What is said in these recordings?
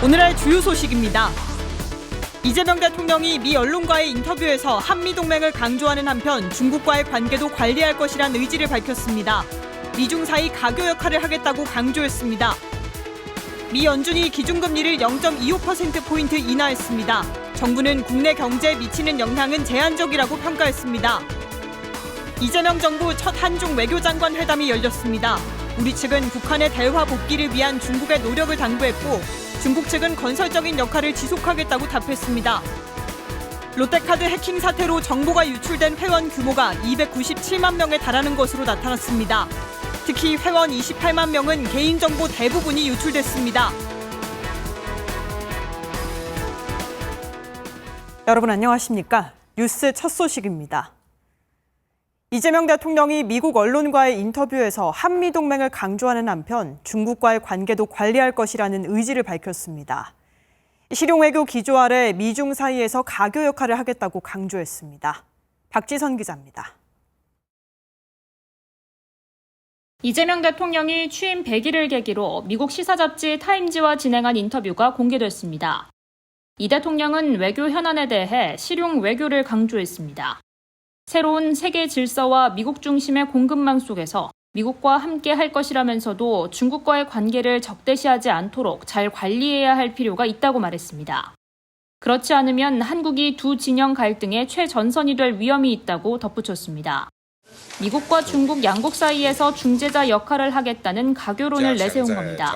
오늘의 주요 소식입니다. 이재명 대통령이 미 언론과의 인터뷰에서 한미동맹을 강조하는 한편 중국과의 관계도 관리할 것이란 의지를 밝혔습니다. 미중 사이 가교 역할을 하겠다고 강조했습니다. 미 연준이 기준금리를 0.25%포인트 인하했습니다. 정부는 국내 경제에 미치는 영향은 제한적이라고 평가했습니다. 이재명 정부 첫 한중 외교장관 회담이 열렸습니다. 우리 측은 북한의 대화 복귀를 위한 중국의 노력을 당부했고 중국 측은 건설적인 역할을 지속하겠다고 답했습니다. 롯데카드 해킹 사태로 정보가 유출된 회원 규모가 297만 명에 달하는 것으로 나타났습니다. 특히 회원 28만 명은 개인정보 대부분이 유출됐습니다. 여러분 안녕하십니까? 뉴스 첫 소식입니다. 이재명 대통령이 미국 언론과의 인터뷰에서 한미동맹을 강조하는 한편 중국과의 관계도 관리할 것이라는 의지를 밝혔습니다. 실용외교 기조 아래 미중 사이에서 가교 역할을 하겠다고 강조했습니다. 박지선 기자입니다. 이재명 대통령이 취임 100일을 계기로 미국 시사잡지 타임지와 진행한 인터뷰가 공개됐습니다. 이 대통령은 외교 현안에 대해 실용 외교를 강조했습니다. 새로운 세계 질서와 미국 중심의 공급망 속에서 미국과 함께 할 것이라면서도 중국과의 관계를 적대시하지 않도록 잘 관리해야 할 필요가 있다고 말했습니다. 그렇지 않으면 한국이 두 진영 갈등의 최전선이 될 위험이 있다고 덧붙였습니다. 미국과 중국 양국 사이에서 중재자 역할을 하겠다는 가교론을 내세운 겁니다.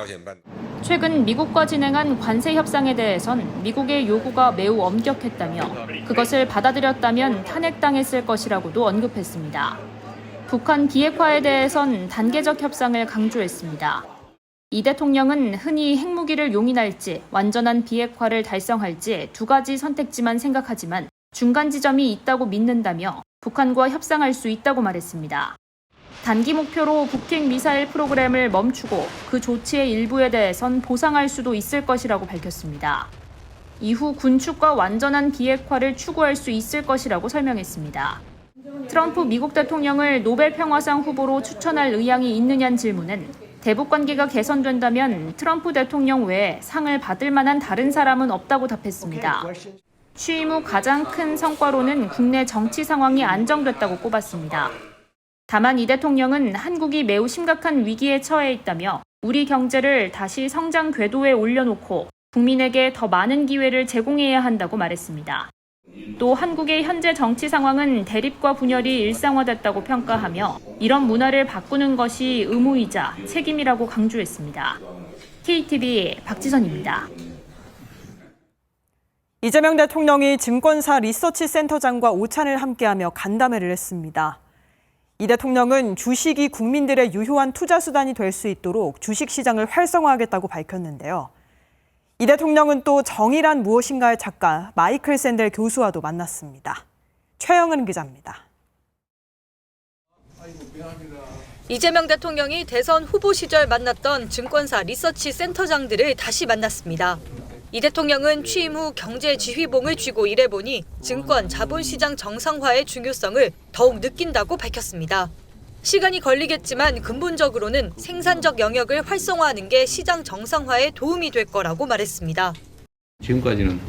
최근 미국과 진행한 관세 협상에 대해선 미국의 요구가 매우 엄격했다며 그것을 받아들였다면 탄핵당했을 것이라고도 언급했습니다. 북한 비핵화에 대해선 단계적 협상을 강조했습니다. 이 대통령은 흔히 핵무기를 용인할지 완전한 비핵화를 달성할지 두 가지 선택지만 생각하지만 중간 지점이 있다고 믿는다며 북한과 협상할 수 있다고 말했습니다. 단기 목표로 북핵 미사일 프로그램을 멈추고 그 조치의 일부에 대해선 보상할 수도 있을 것이라고 밝혔습니다. 이후 군축과 완전한 비핵화를 추구할 수 있을 것이라고 설명했습니다. 트럼프 미국 대통령을 노벨 평화상 후보로 추천할 의향이 있느냐는 질문은 대북 관계가 개선된다면 트럼프 대통령 외에 상을 받을 만한 다른 사람은 없다고 답했습니다. 취임 후 가장 큰 성과로는 국내 정치 상황이 안정됐다고 꼽았습니다. 다만 이 대통령은 한국이 매우 심각한 위기에 처해 있다며 우리 경제를 다시 성장 궤도에 올려놓고 국민에게 더 많은 기회를 제공해야 한다고 말했습니다. 또 한국의 현재 정치 상황은 대립과 분열이 일상화됐다고 평가하며 이런 문화를 바꾸는 것이 의무이자 책임이라고 강조했습니다. KTV 박지선입니다. 이재명 대통령이 증권사 리서치센터장과 오찬을 함께하며 간담회를 했습니다. 이 대통령은 주식이 국민들의 유효한 투자 수단이 될 수 있도록 주식시장을 활성화하겠다고 밝혔는데요. 이 대통령은 또 정의란 무엇인가의 작가 마이클 샌델 교수와도 만났습니다. 최영은 기자입니다. 이재명 대통령이 대선 후보 시절 만났던 증권사 리서치 센터장들을 다시 만났습니다. 이 대통령은 취임 후 경제 지휘봉을 쥐고 일해보니 증권 자본시장 정상화의 중요성을 더욱 느낀다고 밝혔습니다. 시간이 걸리겠지만 근본적으로는 생산적 영역을 활성화하는 게 시장 정상화에 도움이 될 거라고 말했습니다. 지금까지는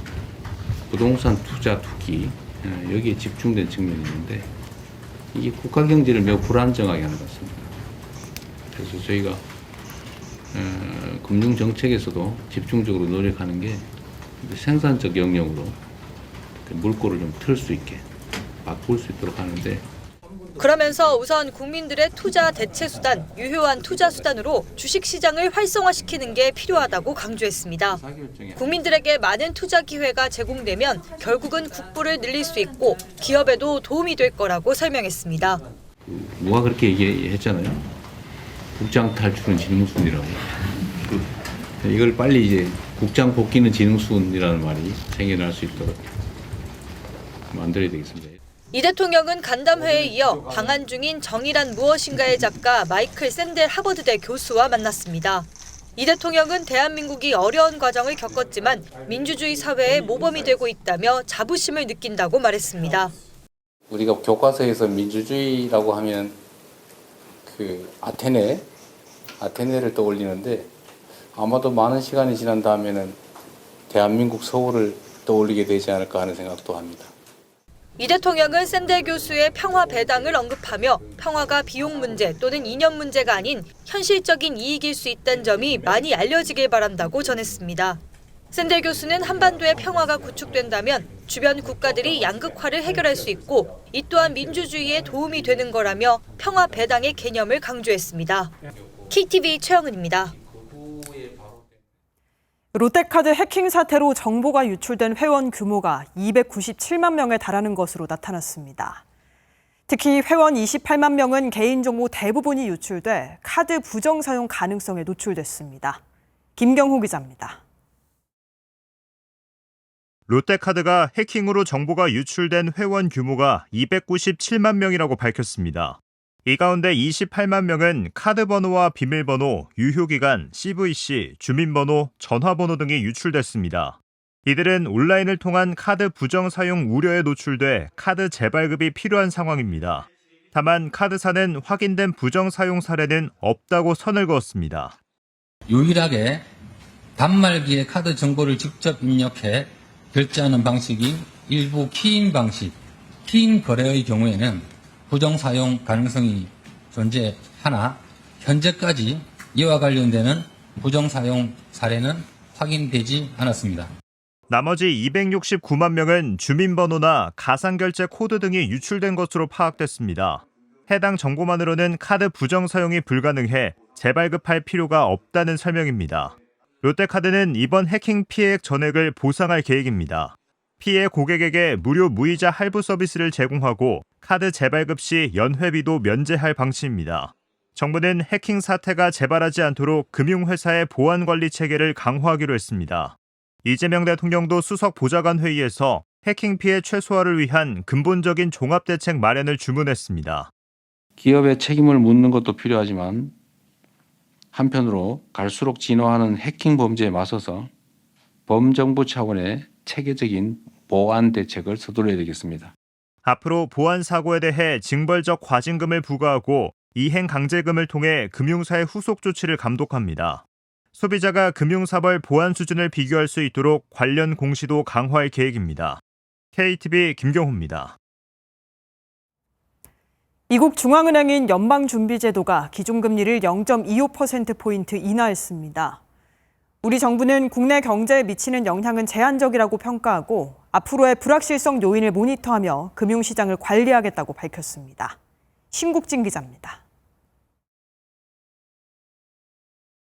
부동산 투자 투기 여기에 집중된 측면이 있는데 이게 국가 경제를 매우 불안정하게 하는 것 같습니다. 그래서 저희가 금융 정책에서도 집중적으로 노력하는 게 생산적 영역으로 물꼬를 좀 틀 수 있게 바꿀 수 있도록 하는데 그러면서 우선 국민들의 투자 대체 수단, 유효한 투자 수단으로 주식시장을 활성화시키는 게 필요하다고 강조했습니다. 국민들에게 많은 투자 기회가 제공되면 결국은 국부를 늘릴 수 있고 기업에도 도움이 될 거라고 설명했습니다. 누가 그렇게 얘기했잖아요. 국장 탈출은 지능순이라고. 이걸 빨리 이제 국장 복귀는 지능순이라는 말이 생겨날 수 있도록 만들어야 되겠습니다. 이 대통령은 간담회에 이어 방한 중인 정의란 무엇인가의 작가 마이클 샌델 하버드대 교수와 만났습니다. 이 대통령은 대한민국이 어려운 과정을 겪었지만 민주주의 사회의 모범이 되고 있다며 자부심을 느낀다고 말했습니다. 우리가 교과서에서 민주주의라고 하면 그 아테네를 떠올리는데 아마도 많은 시간이 지난 다음에는 대한민국 서울을 떠올리게 되지 않을까 하는 생각도 합니다. 이 대통령은 샌델 교수의 평화 배당을 언급하며 평화가 비용 문제 또는 이념 문제가 아닌 현실적인 이익일 수 있다는 점이 많이 알려지길 바란다고 전했습니다. 샌델 교수는 한반도의 평화가 구축된다면 주변 국가들이 양극화를 해결할 수 있고 이 또한 민주주의에 도움이 되는 거라며 평화 배당의 개념을 강조했습니다. KTV 최영은입니다. 롯데카드 해킹 사태로 정보가 유출된 회원 규모가 297만 명에 달하는 것으로 나타났습니다. 특히 회원 28만 명은 개인정보 대부분이 유출돼 카드 부정 사용 가능성에 노출됐습니다. 김경호 기자입니다. 롯데카드가 해킹으로 정보가 유출된 회원 규모가 297만 명이라고 밝혔습니다. 이 가운데 28만 명은 카드 번호와 비밀번호, 유효기간, CVC, 주민번호, 전화번호 등이 유출됐습니다. 이들은 온라인을 통한 카드 부정 사용 우려에 노출돼 카드 재발급이 필요한 상황입니다. 다만 카드사는 확인된 부정 사용 사례는 없다고 선을 그었습니다. 유일하게 단말기에 카드 정보를 직접 입력해 결제하는 방식이 일부 키인 방식, 키인 거래의 경우에는 부정 사용 가능성이 존재하나 현재까지 이와 관련되는 부정 사용 사례는 확인되지 않았습니다. 나머지 269만 명은 주민번호나 가상결제 코드 등이 유출된 것으로 파악됐습니다. 해당 정보만으로는 카드 부정 사용이 불가능해 재발급할 필요가 없다는 설명입니다. 롯데카드는 이번 해킹 피해액 전액을 보상할 계획입니다. 피해 고객에게 무료 무이자 할부 서비스를 제공하고 카드 재발급 시 연회비도 면제할 방침입니다. 정부는 해킹 사태가 재발하지 않도록 금융회사의 보안관리 체계를 강화하기로 했습니다. 이재명 대통령도 수석 보좌관 회의에서 해킹 피해 최소화를 위한 근본적인 종합대책 마련을 주문했습니다. 기업의 책임을 묻는 것도 필요하지만 한편으로 갈수록 진화하는 해킹 범죄에 맞서서 범정부 차원의 체계적인 보안 대책을 서둘러야 되겠습니다. 앞으로 보안 사고에 대해 징벌적 과징금을 부과하고 이행 강제금을 통해 금융사의 후속 조치를 감독합니다. 소비자가 금융사벌 보안 수준을 비교할 수 있도록 관련 공시도 강화할 계획입니다. KTV 김경호입니다. 미국 중앙은행인 연방준비제도가 기준금리를 0.25%포인트 인하했습니다. 우리 정부는 국내 경제에 미치는 영향은 제한적이라고 평가하고 앞으로의 불확실성 요인을 모니터하며 금융시장을 관리하겠다고 밝혔습니다. 신국진 기자입니다.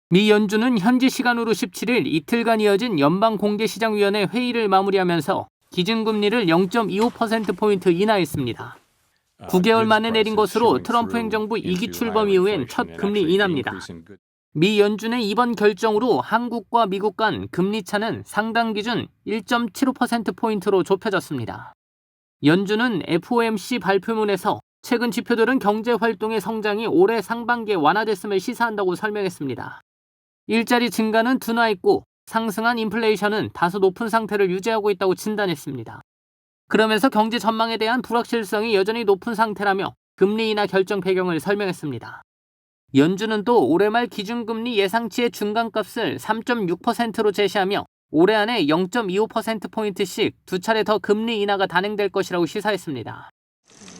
미 연준은 현지 시간으로 17일 이틀간 이어진 연방공개시장위원회 회의를 마무리하면서 기준금리를 0.25%포인트 인하했습니다. 9개월 만에 내린 것으로 트럼프 행정부 2기 출범 이후엔 첫 금리 인하입니다. 미 연준의 이번 결정으로 한국과 미국 간 금리 차는 상당 기준 1.75%포인트로 좁혀졌습니다. 연준은 FOMC 발표문에서 최근 지표들은 경제 활동의 성장이 올해 상반기에 완화됐음을 시사한다고 설명했습니다. 일자리 증가는 둔화했고 상승한 인플레이션은 다소 높은 상태를 유지하고 있다고 진단했습니다. 그러면서 경제 전망에 대한 불확실성이 여전히 높은 상태라며 금리 인하 결정 배경을 설명했습니다. 연준은 또 올해 말 기준금리 예상치의 중간값을 3.6%로 제시하며 올해 안에 0.25%포인트씩 두 차례 더 금리 인하가 단행될 것이라고 시사했습니다.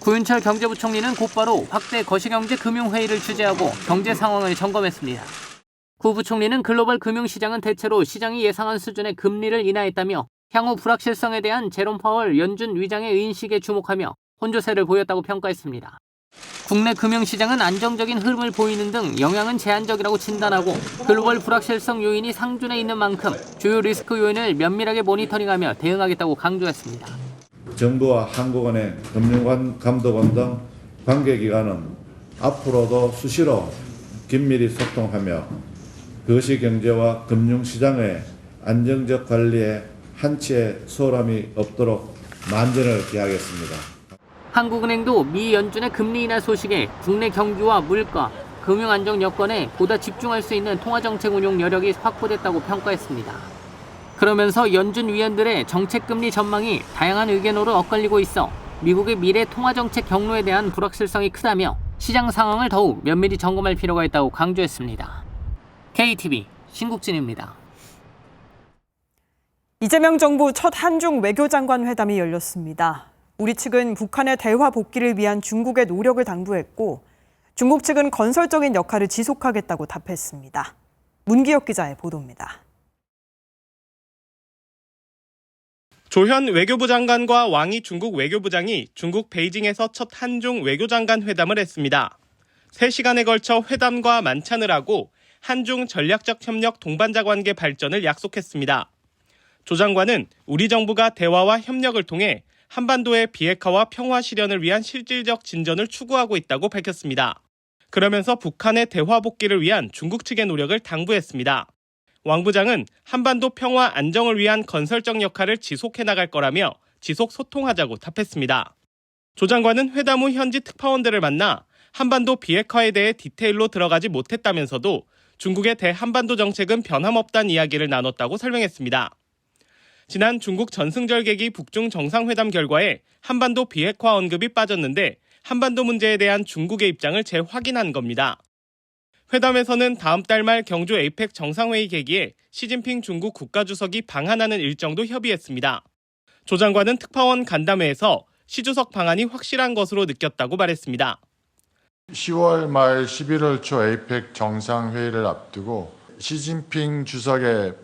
구윤철 경제부총리는 곧바로 확대 거시경제 금융회의를 주재하고 경제 상황을 점검했습니다. 구 부총리는 글로벌 금융시장은 대체로 시장이 예상한 수준의 금리를 인하했다며 향후 불확실성에 대한 제롬 파월 연준 위장의 인식에 주목하며 혼조세를 보였다고 평가했습니다. 국내 금융시장은 안정적인 흐름을 보이는 등 영향은 제한적이라고 진단하고 글로벌 불확실성 요인이 상존해 있는 만큼 주요 리스크 요인을 면밀하게 모니터링하며 대응하겠다고 강조했습니다. 정부와 한국은행, 금융감독원 등 관계기관은 앞으로도 수시로 긴밀히 소통하며 거시경제와 금융시장의 안정적 관리에 한치의 소홀함이 없도록 만전을 기하겠습니다. 한국은행도 미 연준의 금리 인하 소식에 국내 경기와 물가, 금융 안정 여건에 보다 집중할 수 있는 통화정책 운용 여력이 확보됐다고 평가했습니다. 그러면서 연준 위원들의 정책금리 전망이 다양한 의견으로 엇갈리고 있어 미국의 미래 통화정책 경로에 대한 불확실성이 크다며 시장 상황을 더욱 면밀히 점검할 필요가 있다고 강조했습니다. KTV 신국진입니다. 이재명 정부 첫 한중 외교장관 회담이 열렸습니다. 우리 측은 북한의 대화 복귀를 위한 중국의 노력을 당부했고 중국 측은 건설적인 역할을 지속하겠다고 답했습니다. 문기혁 기자의 보도입니다. 조현 외교부 장관과 왕이 중국 외교부장이 중국 베이징에서 첫 한중 외교장관 회담을 했습니다. 3시간에 걸쳐 회담과 만찬을 하고 한중 전략적 협력 동반자 관계 발전을 약속했습니다. 조 장관은 우리 정부가 대화와 협력을 통해 한반도의 비핵화와 평화 실현을 위한 실질적 진전을 추구하고 있다고 밝혔습니다. 그러면서 북한의 대화 복귀를 위한 중국 측의 노력을 당부했습니다. 왕 부장은 한반도 평화 안정을 위한 건설적 역할을 지속해 나갈 거라며 지속 소통하자고 답했습니다. 조 장관은 회담 후 현지 특파원들을 만나 한반도 비핵화에 대해 디테일로 들어가지 못했다면서도 중국의 대한반도 정책은 변함없다는 이야기를 나눴다고 설명했습니다. 지난 중국 전승절 계기 북중 정상회담 결과에 한반도 비핵화 언급이 빠졌는데 한반도 문제에 대한 중국의 입장을 재확인한 겁니다. 회담에서는 다음 달 말 경주 에이펙 정상회의 계기에 시진핑 중국 국가주석이 방한하는 일정도 협의했습니다. 조 장관은 특파원 간담회에서 시 주석 방한이 확실한 것으로 느꼈다고 말했습니다. 10월 말 11월 초 에이펙 정상회의를 앞두고 시진핑 주석의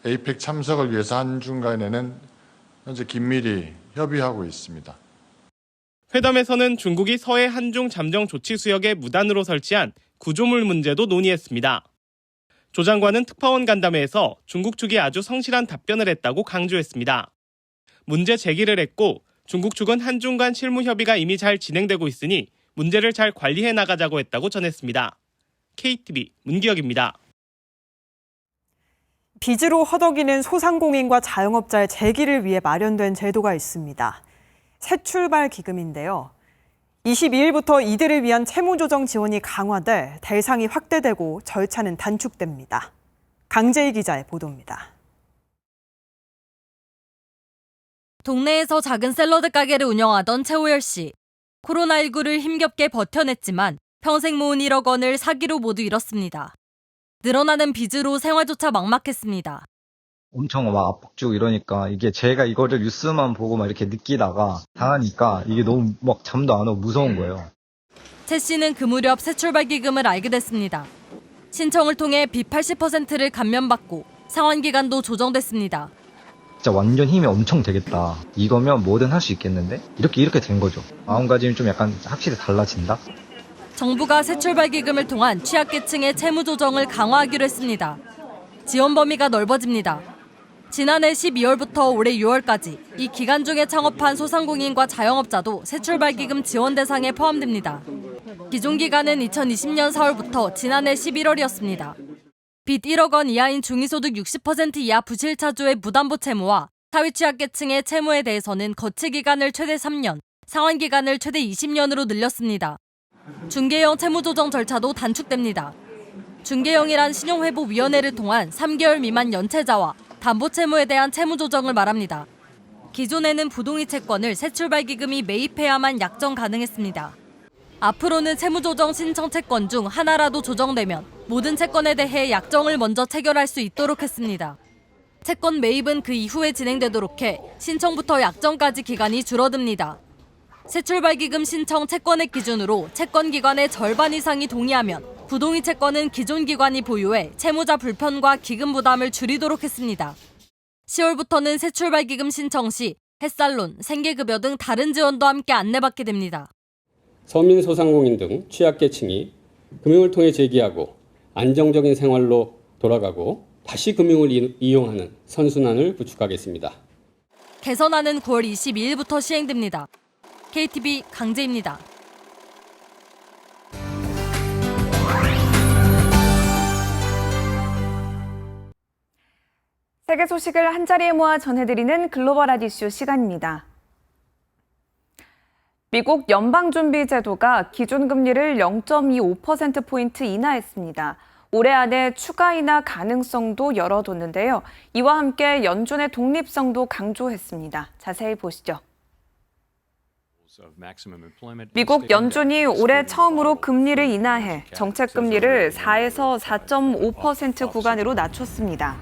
에이펙 참석을 위해서 한중 간에는 현재 긴밀히 협의하고 있습니다. 회담에서는 중국이 서해 한중 잠정 조치 수역에 무단으로 설치한 구조물 문제도 논의했습니다. 조 장관은 특파원 간담회에서 중국 측이 아주 성실한 답변을 했다고 강조했습니다. 문제 제기를 했고 중국 측은 한중 간 실무 협의가 이미 잘 진행되고 있으니 문제를 잘 관리해 나가자고 했다고 전했습니다. KTV 문기혁입니다. 빚으로 허덕이는 소상공인과 자영업자의 재기를 위해 마련된 제도가 있습니다. 새출발 기금인데요. 22일부터 이들을 위한 채무조정 지원이 강화돼 대상이 확대되고 절차는 단축됩니다. 강재희 기자의 보도입니다. 동네에서 작은 샐러드 가게를 운영하던 최호열 씨. 코로나19를 힘겹게 버텨냈지만 평생 모은 1억 원을 사기로 모두 잃었습니다. 늘어나는 빚으로 생활조차 막막했습니다. 엄청 막 압박주고 이러니까 이게 제가 이거를 뉴스만 보고 막 이렇게 느끼다가 당하니까 이게 너무 막 잠도 안 오고 무서운 거예요. 최 씨는 그 무렵 새출발 기금을 알게 됐습니다. 신청을 통해 빚 80%를 감면받고 상환 기간도 조정됐습니다. 진짜 완전 힘이 엄청 되겠다. 이거면 뭐든 할 수 있겠는데? 이렇게 된 거죠. 마음가짐이 좀 약간 확실히 달라진다? 정부가 새출발 기금을 통한 취약계층의 채무 조정을 강화하기로 했습니다. 지원 범위가 넓어집니다. 지난해 12월부터 올해 6월까지 이 기간 중에 창업한 소상공인과 자영업자도 새출발 기금 지원 대상에 포함됩니다. 기존 기간은 2020년 4월부터 지난해 11월이었습니다. 빚 1억 원 이하인 중위소득 60% 이하 부실차주의 무담보 채무와 사회 취약계층의 채무에 대해서는 거치 기간을 최대 3년, 상환 기간을 최대 20년으로 늘렸습니다. 중개형 채무조정 절차도 단축됩니다. 중개형이란 신용회복위원회를 통한 3개월 미만 연체자와 담보채무에 대한 채무조정을 말합니다. 기존에는 부동의 채권을 새출발 기금이 매입해야만 약정 가능했습니다. 앞으로는 채무조정 신청 채권 중 하나라도 조정되면 모든 채권에 대해 약정을 먼저 체결할 수 있도록 했습니다. 채권 매입은 그 이후에 진행되도록 해 신청부터 약정까지 기간이 줄어듭니다. 새출발 기금 신청 채권액 기준으로 채권 기관의 절반 이상이 동의하면 부동의 채권은 기존 기관이 보유해 채무자 불편과 기금 부담을 줄이도록 했습니다. 10월부터는 새출발 기금 신청 시 햇살론, 생계급여 등 다른 지원도 함께 안내받게 됩니다. 서민 소상공인 등 취약계층이 금융을 통해 재기하고 안정적인 생활로 돌아가고 다시 금융을 이용하는 선순환을 구축하겠습니다. 개선안은 9월 22일부터 시행됩니다. KTV 강재입니다. 세계 소식을 한자리에 모아 전해드리는 글로벌 이슈 시간입니다. 미국 연방준비제도가 기준금리를 0.25%포인트 인하했습니다. 올해 안에 추가 인하 가능성도 열어뒀는데요. 이와 함께 연준의 독립성도 강조했습니다. 자세히 보시죠. 미국 연준이 올해 처음으로 금리를 인하해 정책금리를 4에서 4.5% 구간으로 낮췄습니다.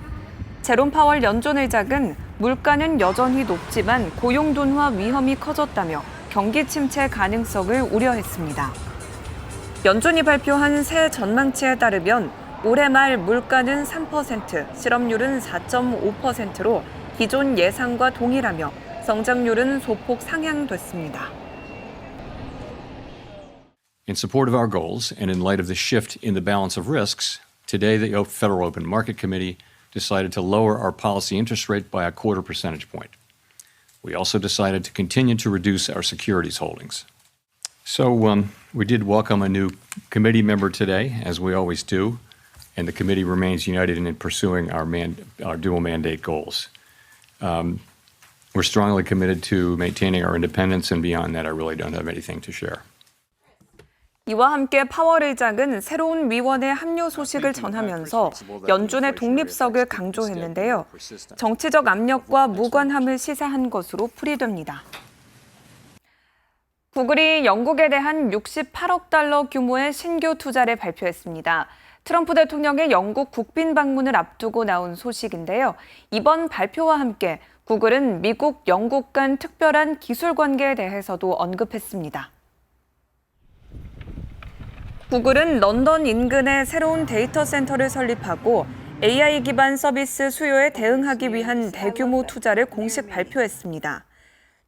제롬 파월 연준 의장은 물가는 여전히 높지만 고용 둔화 위험이 커졌다며 경기 침체 가능성을 우려했습니다. 연준이 발표한 새 전망치에 따르면 올해 말 물가는 3%, 실업률은 4.5%로 기존 예상과 동일하며 성장률은 소폭 상향됐습니다. In support of our goals and in light of the shift in the balance of risks, today the Federal Open Market Committee decided to lower our policy interest rate by a 0.25 percentage point. We also decided to continue to reduce our securities holdings. So we did welcome a new committee member today, as we always do, and the committee remains united in pursuing our dual mandate goals. We're strongly committed to maintaining our independence, and beyond that, I really don't have anything to share. 이와 함께 파월 의장은 새로운 위원회 합류 소식을 전하면서 연준의 독립성을 강조했는데요. 정치적 압력과 무관함을 시사한 것으로 풀이됩니다. 구글이 영국에 대한 68억 달러 규모의 신규 투자를 발표했습니다. 트럼프 대통령의 영국 국빈 방문을 앞두고 나온 소식인데요. 이번 발표와 함께 구글은 미국, 영국 간 특별한 기술 관계에 대해서도 언급했습니다. 구글은 런던 인근에 새로운 데이터 센터를 설립하고 AI 기반 서비스 수요에 대응하기 위한 대규모 투자를 공식 발표했습니다.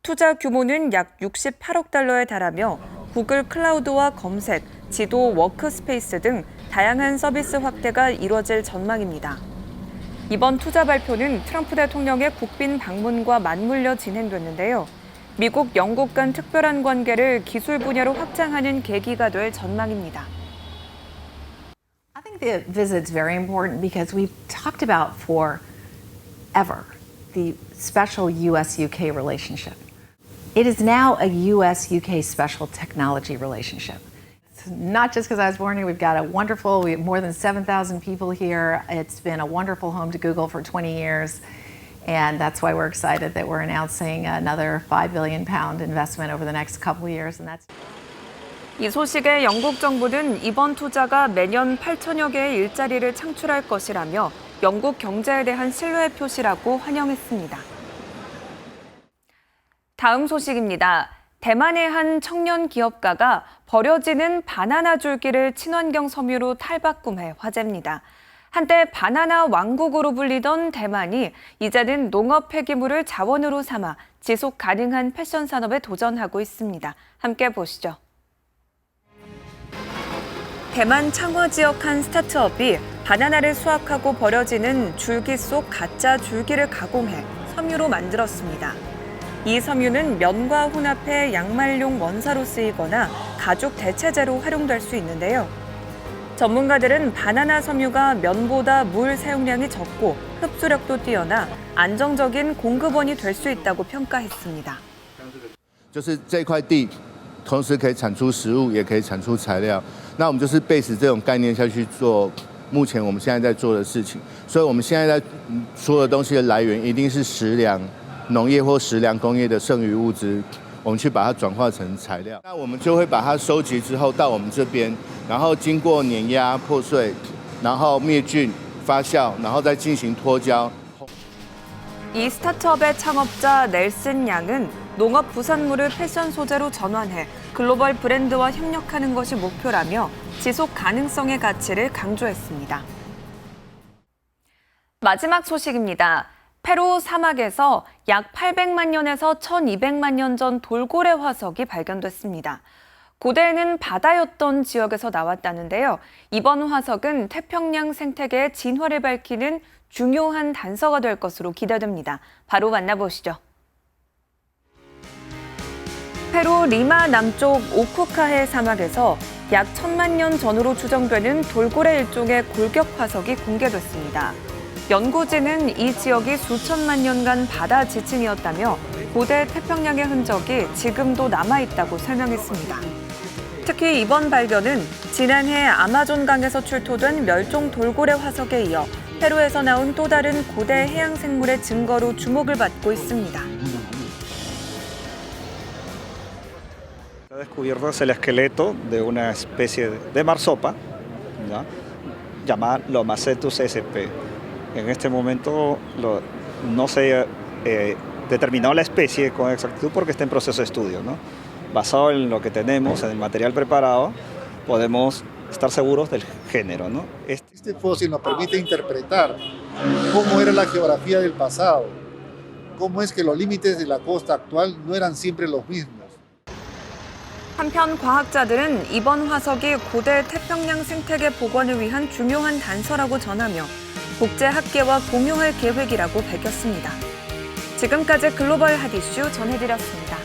투자 규모는 약 68억 달러에 달하며 구글 클라우드와 검색, 지도, 워크스페이스 등 다양한 서비스 확대가 이뤄질 전망입니다. 이번 투자 발표는 트럼프 대통령의 국빈 방문과 맞물려 진행됐는데요. 미국, 영국 간 특별한 관계를 기술 분야로 확장하는 계기가 될 전망입니다. I think the visit's very important because we've talked about forever the special U.S.-UK relationship. It is now a U.S.-UK special technology relationship. It's not just because I was born here. We have more than 7,000 people here. It's been a wonderful home to Google for 20 years. And that's why we're excited that we're announcing another £5 billion investment over the next couple of years. 이 소식에 영국 정부는 이번 투자가 매년 8천여 개의 일자리를 창출할 것이라며 영국 경제에 대한 신뢰 표시라고 환영했습니다. 다음 소식입니다. 대만의 한 청년 기업가가 버려지는 바나나 줄기를 친환경 섬유로 탈바꿈해 화제입니다. 한때 바나나 왕국으로 불리던 대만이 이제는 농업 폐기물을 자원으로 삼아 지속 가능한 패션 산업에 도전하고 있습니다. 함께 보시죠. 대만 창화 지역 한 스타트업이 바나나를 수확하고 버려지는 줄기 속 가짜 줄기를 가공해 섬유로 만들었습니다. 이 섬유는 면과 혼합해 양말용 원사로 쓰이거나 가죽 대체제로 활용될 수 있는데요. 전문가들은 바나나 섬유가 면보다 물 사용량이 적고 흡수력도 뛰어나 안정적인 공급원이 될 수 있다고 평가했습니다. 就是这块地同时可以产出食物也可以产出材料，那我们就是 base 这种概念下去做目前我们现在在做的事情，所以我们现在在所有东西的来源一定是食粮农业或食粮工业的剩余物质，我们去把它转化成材料，那我们就会把它收集之后到我们这边，然后经过碾压破碎，然后灭菌发酵，然后再进行脱胶。 이 스타트업의 창업자 넬슨 양은 농업 부산물을 패션 소재로 전환해 글로벌 브랜드와 협력하는 것이 목표라며 지속 가능성의 가치를 강조했습니다. 마지막 소식입니다. 페루 사막에서 약 800만 년에서 1200만 년 전 돌고래 화석이 발견됐습니다. 고대에는 바다였던 지역에서 나왔다는데요. 이번 화석은 태평양 생태계의 진화를 밝히는 중요한 단서가 될 것으로 기대됩니다. 바로 만나보시죠. 페루 리마 남쪽 오쿠카해 사막에서 약 1000만 년 전으로 추정되는 돌고래 일종의 골격 화석이 공개됐습니다. 연구진은 이 지역이 수천만 년간 바다 지층이었다며 고대 태평양의 흔적이 지금도 남아있다고 설명했습니다. 특히 이번 발견은 지난해 아마존강에서 출토된 멸종 돌고래 화석에 이어 페루에서 나온 또 다른 고대 해양 생물의 증거로 주목을 받고 있습니다. Se ha descubierto el esqueleto de una especie de marsopa, ¿ya? llamada Lomacetus sp. En este momento no se determinado la especie con exactitud porque está en proceso de estudio, ¿no? Basado en lo que tenemos, en el material preparado, podemos estar seguros del género, ¿no? Este fósil nos permite interpretar cómo era la geografía del pasado, cómo es que los límites de la costa actual no eran siempre los mismos. 한편 과학자들은 이번 화석이 고대 태평양 생태계 복원을 위한 중요한 단서라고 전하며 국제학계와 공유할 계획이라고 밝혔습니다. 지금까지 글로벌 핫 이슈 전해드렸습니다.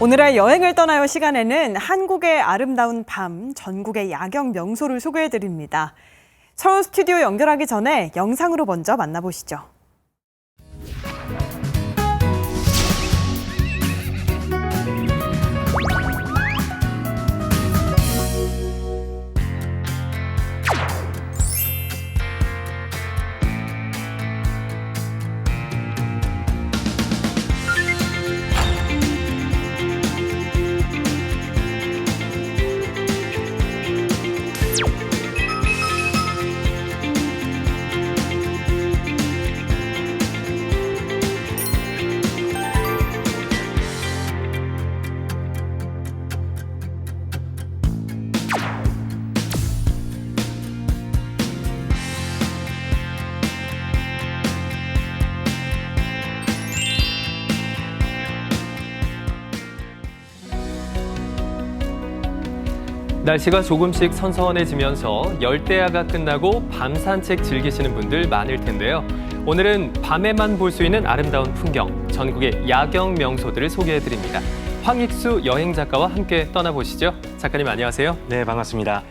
오늘의 여행을 떠나요 시간에는 한국의 아름다운 밤, 전국의 야경 명소를 소개해드립니다. 서울 스튜디오 연결하기 전에 영상으로 먼저 만나보시죠. 날씨가 조금씩 선선해지면서 열대야가 끝나고 밤 산책 즐기시는 분들 많을 텐데요. 오늘은 밤에만 볼 수 있는 아름다운 풍경, 전국의 야경 명소들을 소개해드립니다. 황익수 여행 작가와 함께 떠나보시죠. 작가님 안녕하세요. 네, 반갑습니다.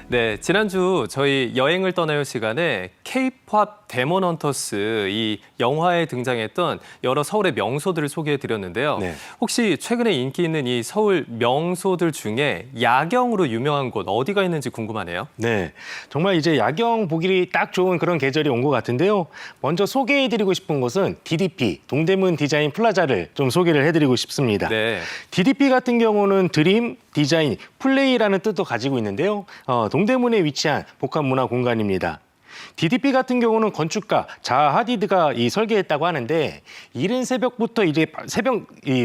네, 지난주 저희 여행을 떠나요 시간에 K-팝 데몬 헌터스 이 영화에 등장했던 여러 서울의 명소들을 소개해드렸는데요. 네. 혹시 최근에 인기 있는 이 서울 명소들 중에 야경으로 유명한 곳 어디가 있는지 궁금하네요. 네, 정말 이제 야경 보기 딱 좋은 그런 계절이 온 것 같은데요. 먼저 소개해드리고 싶은 곳은 DDP, 동대문 디자인 플라자를 좀 소개를 해드리고 싶습니다. 네. DDP 같은 경우는 드림, 디자인, 플레이라는 뜻도 가지고 있는데요. 동대문에 위치한 복합문화 공간입니다. DDP 같은 경우는 건축가 자하 하디드가 설계했다고 하는데 이른 새벽부터 이제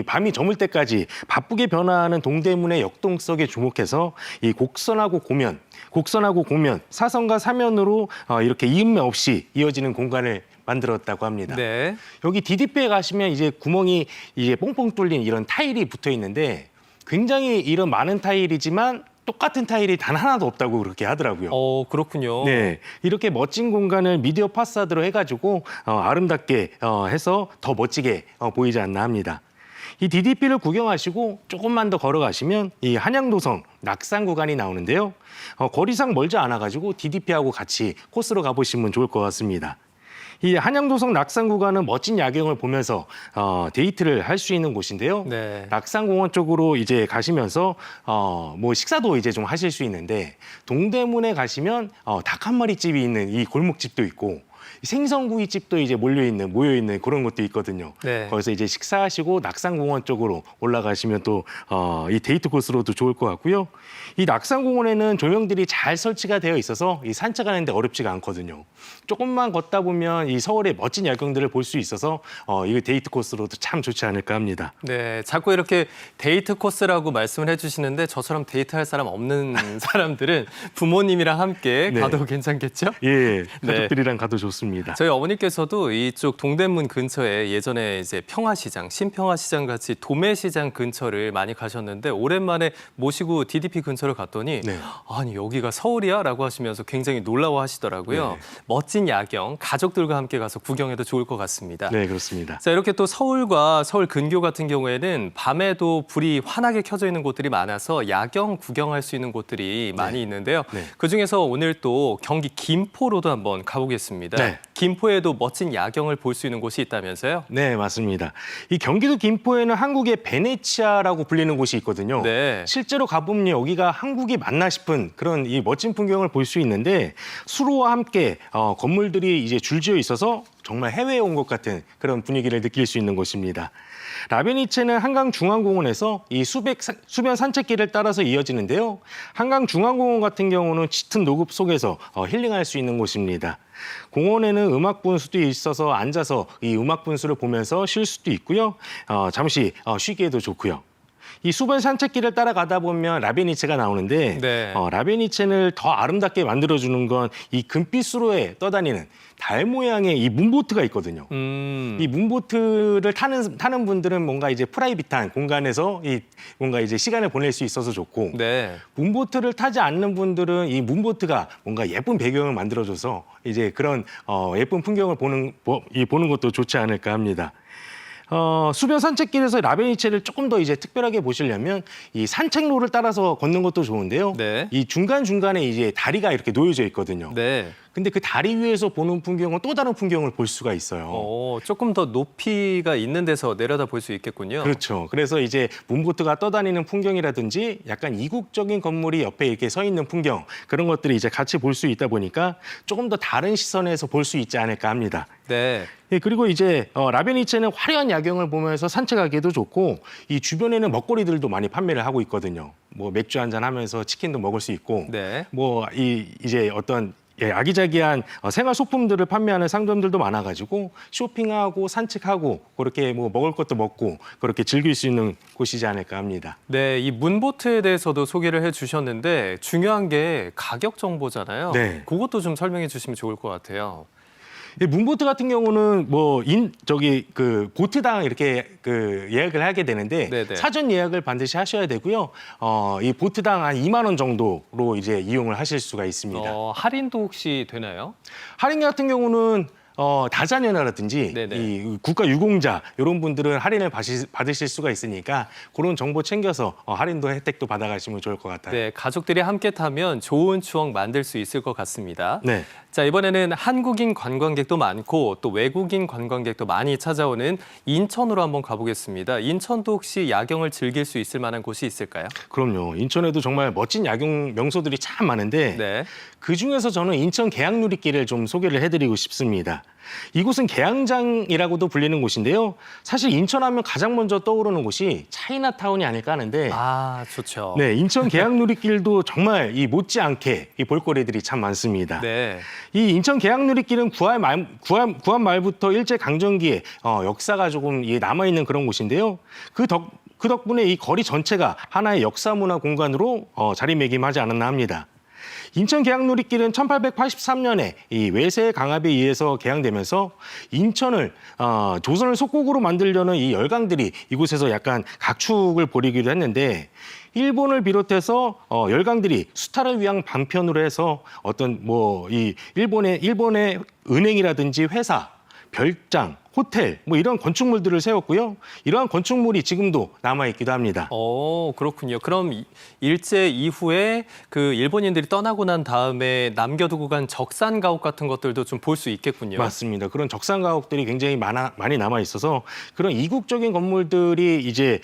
밤이 저물 때까지 바쁘게 변화하는 동대문의 역동성에 주목해서 이 곡선하고 고면, 사선과 사면으로 이렇게 이음매 없이 이어지는 공간을 만들었다고 합니다. 네. 여기 DDP에 가시면 이제 구멍이 이제 뽕뽕 뚫린 이런 타일이 붙어 있는데 굉장히 이런 많은 타일이지만 똑같은 타일이 단 하나도 없다고 그렇게 하더라고요. 그렇군요. 네, 이렇게 멋진 공간을 미디어 파사드로 해가지고 아름답게 해서 더 멋지게 보이지 않나 합니다. 이 DDP를 구경하시고 조금만 더 걸어가시면 이 한양도성 낙산 구간이 나오는데요. 거리상 멀지 않아가지고 DDP하고 같이 코스로 가보시면 좋을 것 같습니다. 이 한양도성 낙산 구간은 멋진 야경을 보면서 데이트를 할 수 있는 곳인데요. 네. 낙산공원 쪽으로 이제 가시면서 뭐 식사도 이제 좀 하실 수 있는데 동대문에 가시면 닭 한 마리 집이 있는 이 골목집도 있고 생선구이집도 이제 모여 있는 그런 것도 있거든요. 네. 거기서 이제 식사하시고 낙산공원 쪽으로 올라가시면 또 이 데이트 코스로도 좋을 것 같고요. 이 낙산공원에는 조명들이 잘 설치가 되어 있어서 이 산책하는데 어렵지가 않거든요. 조금만 걷다 보면 이 서울의 멋진 야경들을 볼 수 있어서 이거 데이트 코스로도 참 좋지 않을까 합니다. 네, 자꾸 이렇게 데이트 코스라고 말씀을 해주시는데 저처럼 데이트할 사람 없는 사람들은 부모님이랑 함께 네. 가도 괜찮겠죠? 예, 네. 가족들이랑 가도 좋습니다. 저희 어머니께서도 이쪽 동대문 근처에 예전에 이제 평화시장, 신평화시장 같이 도매시장 근처를 많이 가셨는데 오랜만에 모시고 DDP 근처를 갔더니 네. 아니 여기가 서울이야? 라고 하시면서 굉장히 놀라워하시더라고요. 네. 멋진 야경, 가족들과 함께 가서 구경해도 좋을 것 같습니다. 네, 그렇습니다. 자, 이렇게 또 서울과 서울 근교 같은 경우에는 밤에도 불이 환하게 켜져 있는 곳들이 많아서 야경 구경할 수 있는 곳들이 많이 있는데요. 네. 그중에서 오늘 또 경기 김포로도 한번 가보겠습니다. 네. 김포에도 멋진 야경을 볼 수 있는 곳이 있다면서요? 네, 맞습니다. 이 경기도 김포에는 한국의 베네치아라고 불리는 곳이 있거든요. 네. 실제로 가보면 여기가 한국이 맞나 싶은 그런 이 멋진 풍경을 볼 수 있는데 수로와 함께 건물들이 이제 줄지어 있어서 정말 해외에 온 것 같은 그런 분위기를 느낄 수 있는 곳입니다. 라베니체는 한강중앙공원에서 이 수변 산책길을 따라서 이어지는데요. 한강중앙공원 같은 경우는 짙은 노급 속에서 힐링할 수 있는 곳입니다. 공원에는 음악 분수도 있어서 앉아서 이 음악 분수를 보면서 쉴 수도 있고요. 잠시 쉬기에도 좋고요. 이 수변 산책길을 따라가다 보면 라베니체가 나오는데 네. 라베니체를 더 아름답게 만들어주는 건 이 금빛수로에 떠다니는 달 모양의 이 문보트가 있거든요. 이 문보트를 타는 분들은 뭔가 이제 프라이빗한 공간에서 뭔가 이제 시간을 보낼 수 있어서 좋고 네. 문보트를 타지 않는 분들은 이 문보트가 뭔가 예쁜 배경을 만들어줘서 이제 그런 예쁜 풍경을 보는 것도 좋지 않을까 합니다. 수변 산책길에서 라베니체를 조금 더 이제 특별하게 보시려면 이 산책로를 따라서 걷는 것도 좋은데요. 네. 이 중간중간에 이제 다리가 이렇게 놓여져 있거든요. 네. 근데 그 다리 위에서 보는 풍경은 또 다른 풍경을 볼 수가 있어요. 조금 더 높이가 있는 데서 내려다 볼 수 있겠군요. 그렇죠. 그래서 이제 문보트가 떠다니는 풍경이라든지 약간 이국적인 건물이 옆에 이렇게 서 있는 풍경, 그런 것들이 이제 같이 볼 수 있다 보니까 조금 더 다른 시선에서 볼 수 있지 않을까 합니다. 네. 예, 그리고 이제 라베니체는 화려한 야경을 보면서 산책하기도 좋고 이 주변에는 먹거리들도 많이 판매를 하고 있거든요. 뭐 맥주 한잔 하면서 치킨도 먹을 수 있고 네. 뭐 이제 어떤 아기자기한 생활 소품들을 판매하는 상점들도 많아가지고 쇼핑하고 산책하고 그렇게 뭐 먹을 것도 먹고 그렇게 즐길 수 있는 곳이지 않을까 합니다. 네, 이 문보트에 대해서도 소개를 해주셨는데 중요한 게 가격 정보잖아요. 네. 그것도 좀 설명해 주시면 좋을 것 같아요. 문보트 같은 경우는 보트당 이렇게 예약을 하게 되는데 네네. 사전 예약을 반드시 하셔야 되고요. 이 보트당 한 2만 원 정도로 이제 이용을 하실 수가 있습니다. 할인도 혹시 되나요? 할인 같은 경우는 다자녀라든지 이 국가 유공자 이런 분들은 할인을 받으실 수가 있으니까 그런 정보 챙겨서 할인도 혜택도 받아가시면 좋을 것 같아요. 네, 가족들이 함께 타면 좋은 추억 만들 수 있을 것 같습니다. 네. 자, 이번에는 한국인 관광객도 많고 또 외국인 관광객도 많이 찾아오는 인천으로 한번 가보겠습니다. 인천도 혹시 야경을 즐길 수 있을 만한 곳이 있을까요? 그럼요. 인천에도 정말 멋진 야경 명소들이 참 많은데 네. 그중에서 저는 인천 계양누리길을 좀 소개를 해드리고 싶습니다. 이곳은 계양장이라고도 불리는 곳인데요. 사실 인천하면 가장 먼저 떠오르는 곳이 차이나타운이 아닐까 하는데 좋죠. 네, 인천 계양누리길도 정말 이 못지않게 이 볼거리들이 참 많습니다. 네. 이 인천 계양누리길은 구한 말부터 일제강점기에 역사가 조금 남아있는 그런 곳인데요. 그 덕분에 이 거리 전체가 하나의 역사문화 공간으로 자리매김하지 않았나 합니다. 인천 계양누리길은 1883년에 이 외세 강압에 의해서 개항되면서 인천을 조선을 속국으로 만들려는 이 열강들이 이곳에서 약간 각축을 벌이기도 했는데 일본을 비롯해서 열강들이 수탈을 위한 방편으로 해서 어떤 이 일본의 은행이라든지 회사, 별장, 호텔 이런 건축물들을 세웠고요. 이러한 건축물이 지금도 남아있기도 합니다. 그렇군요. 그럼 일제 이후에 그 일본인들이 떠나고 난 다음에 남겨두고 간 적산 가옥 같은 것들도 좀 볼 수 있겠군요. 맞습니다. 그런 적산 가옥들이 굉장히 많이 남아있어서 그런 이국적인 건물들이 이제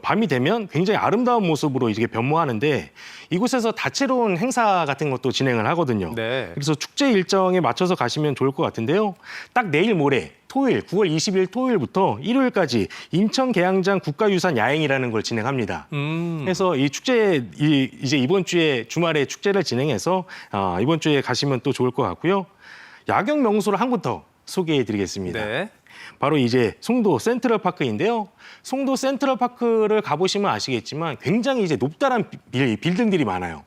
밤이 되면 굉장히 아름다운 모습으로 이게 변모하는데 이곳에서 다채로운 행사 같은 것도 진행을 하거든요. 네. 그래서 축제 일정에 맞춰서 가시면 좋을 것 같은데요. 딱 내일 모레 토요일 9월 20일 토요일부터 일요일까지 인천 계양장 국가유산 야행이라는 걸 진행합니다. 그래서 이 축제 이제 이번 주에 주말에 축제를 진행해서 이번 주에 가시면 또 좋을 것 같고요. 야경 명소를 한 곳 더 소개해드리겠습니다. 네. 바로 이제 송도 센트럴파크인데요. 송도 센트럴파크를 가보시면 아시겠지만 굉장히 이제 높다란 빌딩들이 많아요.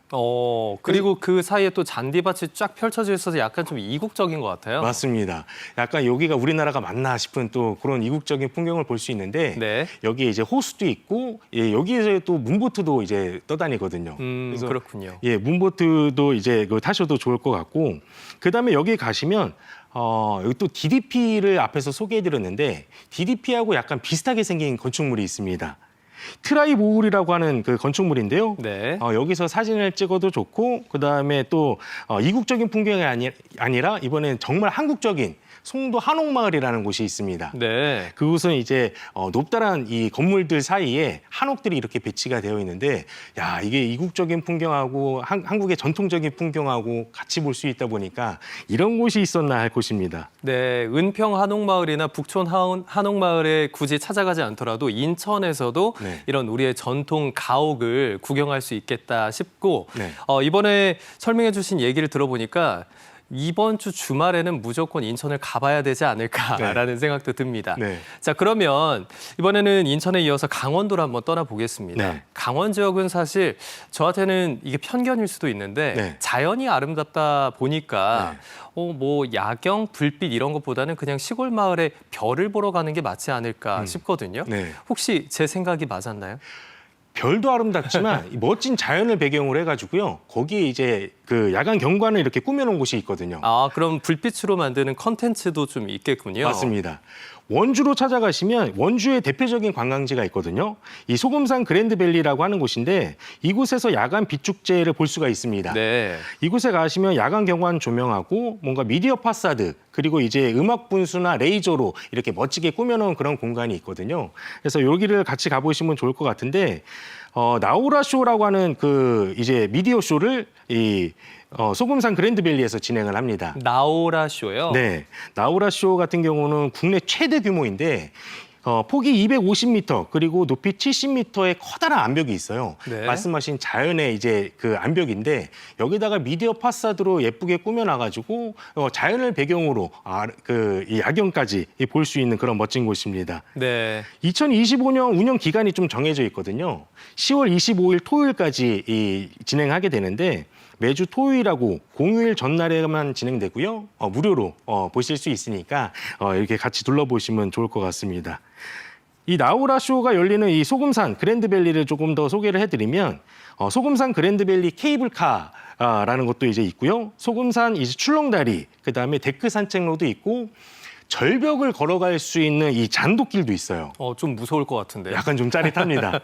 그리고 그 사이에 또 잔디밭이 쫙 펼쳐져 있어서 약간 좀 이국적인 것 같아요. 맞습니다. 약간 여기가 우리나라가 맞나 싶은 또 그런 이국적인 풍경을 볼 수 있는데 여기에 이제 호수도 있고 여기에서 또 문보트도 이제 떠다니거든요. 그래서 그렇군요. 문보트도 이제 타셔도 좋을 것 같고 그다음에 여기 가시면 여기 또 DDP를 앞에서 소개해드렸는데 DDP하고 약간 비슷하게 생긴 건축물이 있습니다. 트라이보울이라고 하는 그 건축물인데요. 네. 여기서 사진을 찍어도 좋고 그다음에 또 이국적인 풍경이 아니라 이번엔 정말 한국적인 송도 한옥마을이라는 곳이 있습니다. 네. 그곳은 이제 높다란 이 건물들 사이에 한옥들이 이렇게 배치가 되어 있는데, 야, 이게 이국적인 풍경하고 한국의 전통적인 풍경하고 같이 볼 수 있다 보니까 이런 곳이 있었나 할 곳입니다. 네, 은평 한옥마을이나 북촌 한옥마을에 굳이 찾아가지 않더라도 인천에서도 네. 이런 우리의 전통 가옥을 구경할 수 있겠다 싶고 네. 이번에 설명해 주신 얘기를 들어보니까 이번 주 주말에는 무조건 인천을 가봐야 되지 않을까라는 생각도 듭니다. 네. 자, 그러면 이번에는 인천에 이어서 강원도로 한번 떠나보겠습니다. 네. 강원 지역은 사실 저한테는 이게 편견일 수도 있는데 네. 자연이 아름답다 보니까 뭐 야경, 불빛 이런 것보다는 그냥 시골 마을에 별을 보러 가는 게 맞지 않을까 싶거든요. 네. 혹시 제 생각이 맞았나요? 별도 아름답지만 이 멋진 자연을 배경으로 해가지고요. 거기에 이제 그 야간 경관을 이렇게 꾸며놓은 곳이 있거든요. 아, 그럼 불빛으로 만드는 컨텐츠도 좀 있겠군요. 맞습니다. 원주로 찾아가시면 원주의 대표적인 관광지가 있거든요. 이 소금산 그랜드밸리라고 하는 곳인데 이곳에서 야간 빛축제를 볼 수가 있습니다. 네. 이곳에 가시면 야간 경관 조명하고 뭔가 미디어 파사드 그리고 이제 음악 분수나 레이저로 이렇게 멋지게 꾸며놓은 그런 공간이 있거든요. 그래서 여기를 같이 가보시면 좋을 것 같은데 나우라 쇼라고 하는 그 이제 미디어 쇼를 소금산 그랜드밸리에서 진행을 합니다. 나우라 쇼요? 네, 나우라 쇼 같은 경우는 국내 최대 규모인데 폭이 250m 그리고 높이 70m의 커다란 암벽이 있어요. 네. 말씀하신 자연의 이제 그 암벽인데 여기다가 미디어 파사드로 예쁘게 꾸며놔가지고 자연을 배경으로 이 야경까지 볼 수 있는 그런 멋진 곳입니다. 네. 2025년 운영 기간이 좀 정해져 있거든요. 10월 25일 토요일까지 진행하게 되는데 매주 토요일하고 공휴일 전날에만 진행되고요. 무료로 보실 수 있으니까 이렇게 같이 둘러보시면 좋을 것 같습니다. 이 나우라 쇼가 열리는 이 소금산 그랜드밸리를 조금 더 소개를 해드리면 소금산 그랜드밸리 케이블카라는 것도 이제 있고요. 소금산 이제 출렁다리, 그다음에 데크 산책로도 있고 절벽을 걸어갈 수 있는 이 잔도길도 있어요. 좀 무서울 것 같은데. 약간 좀 짜릿합니다.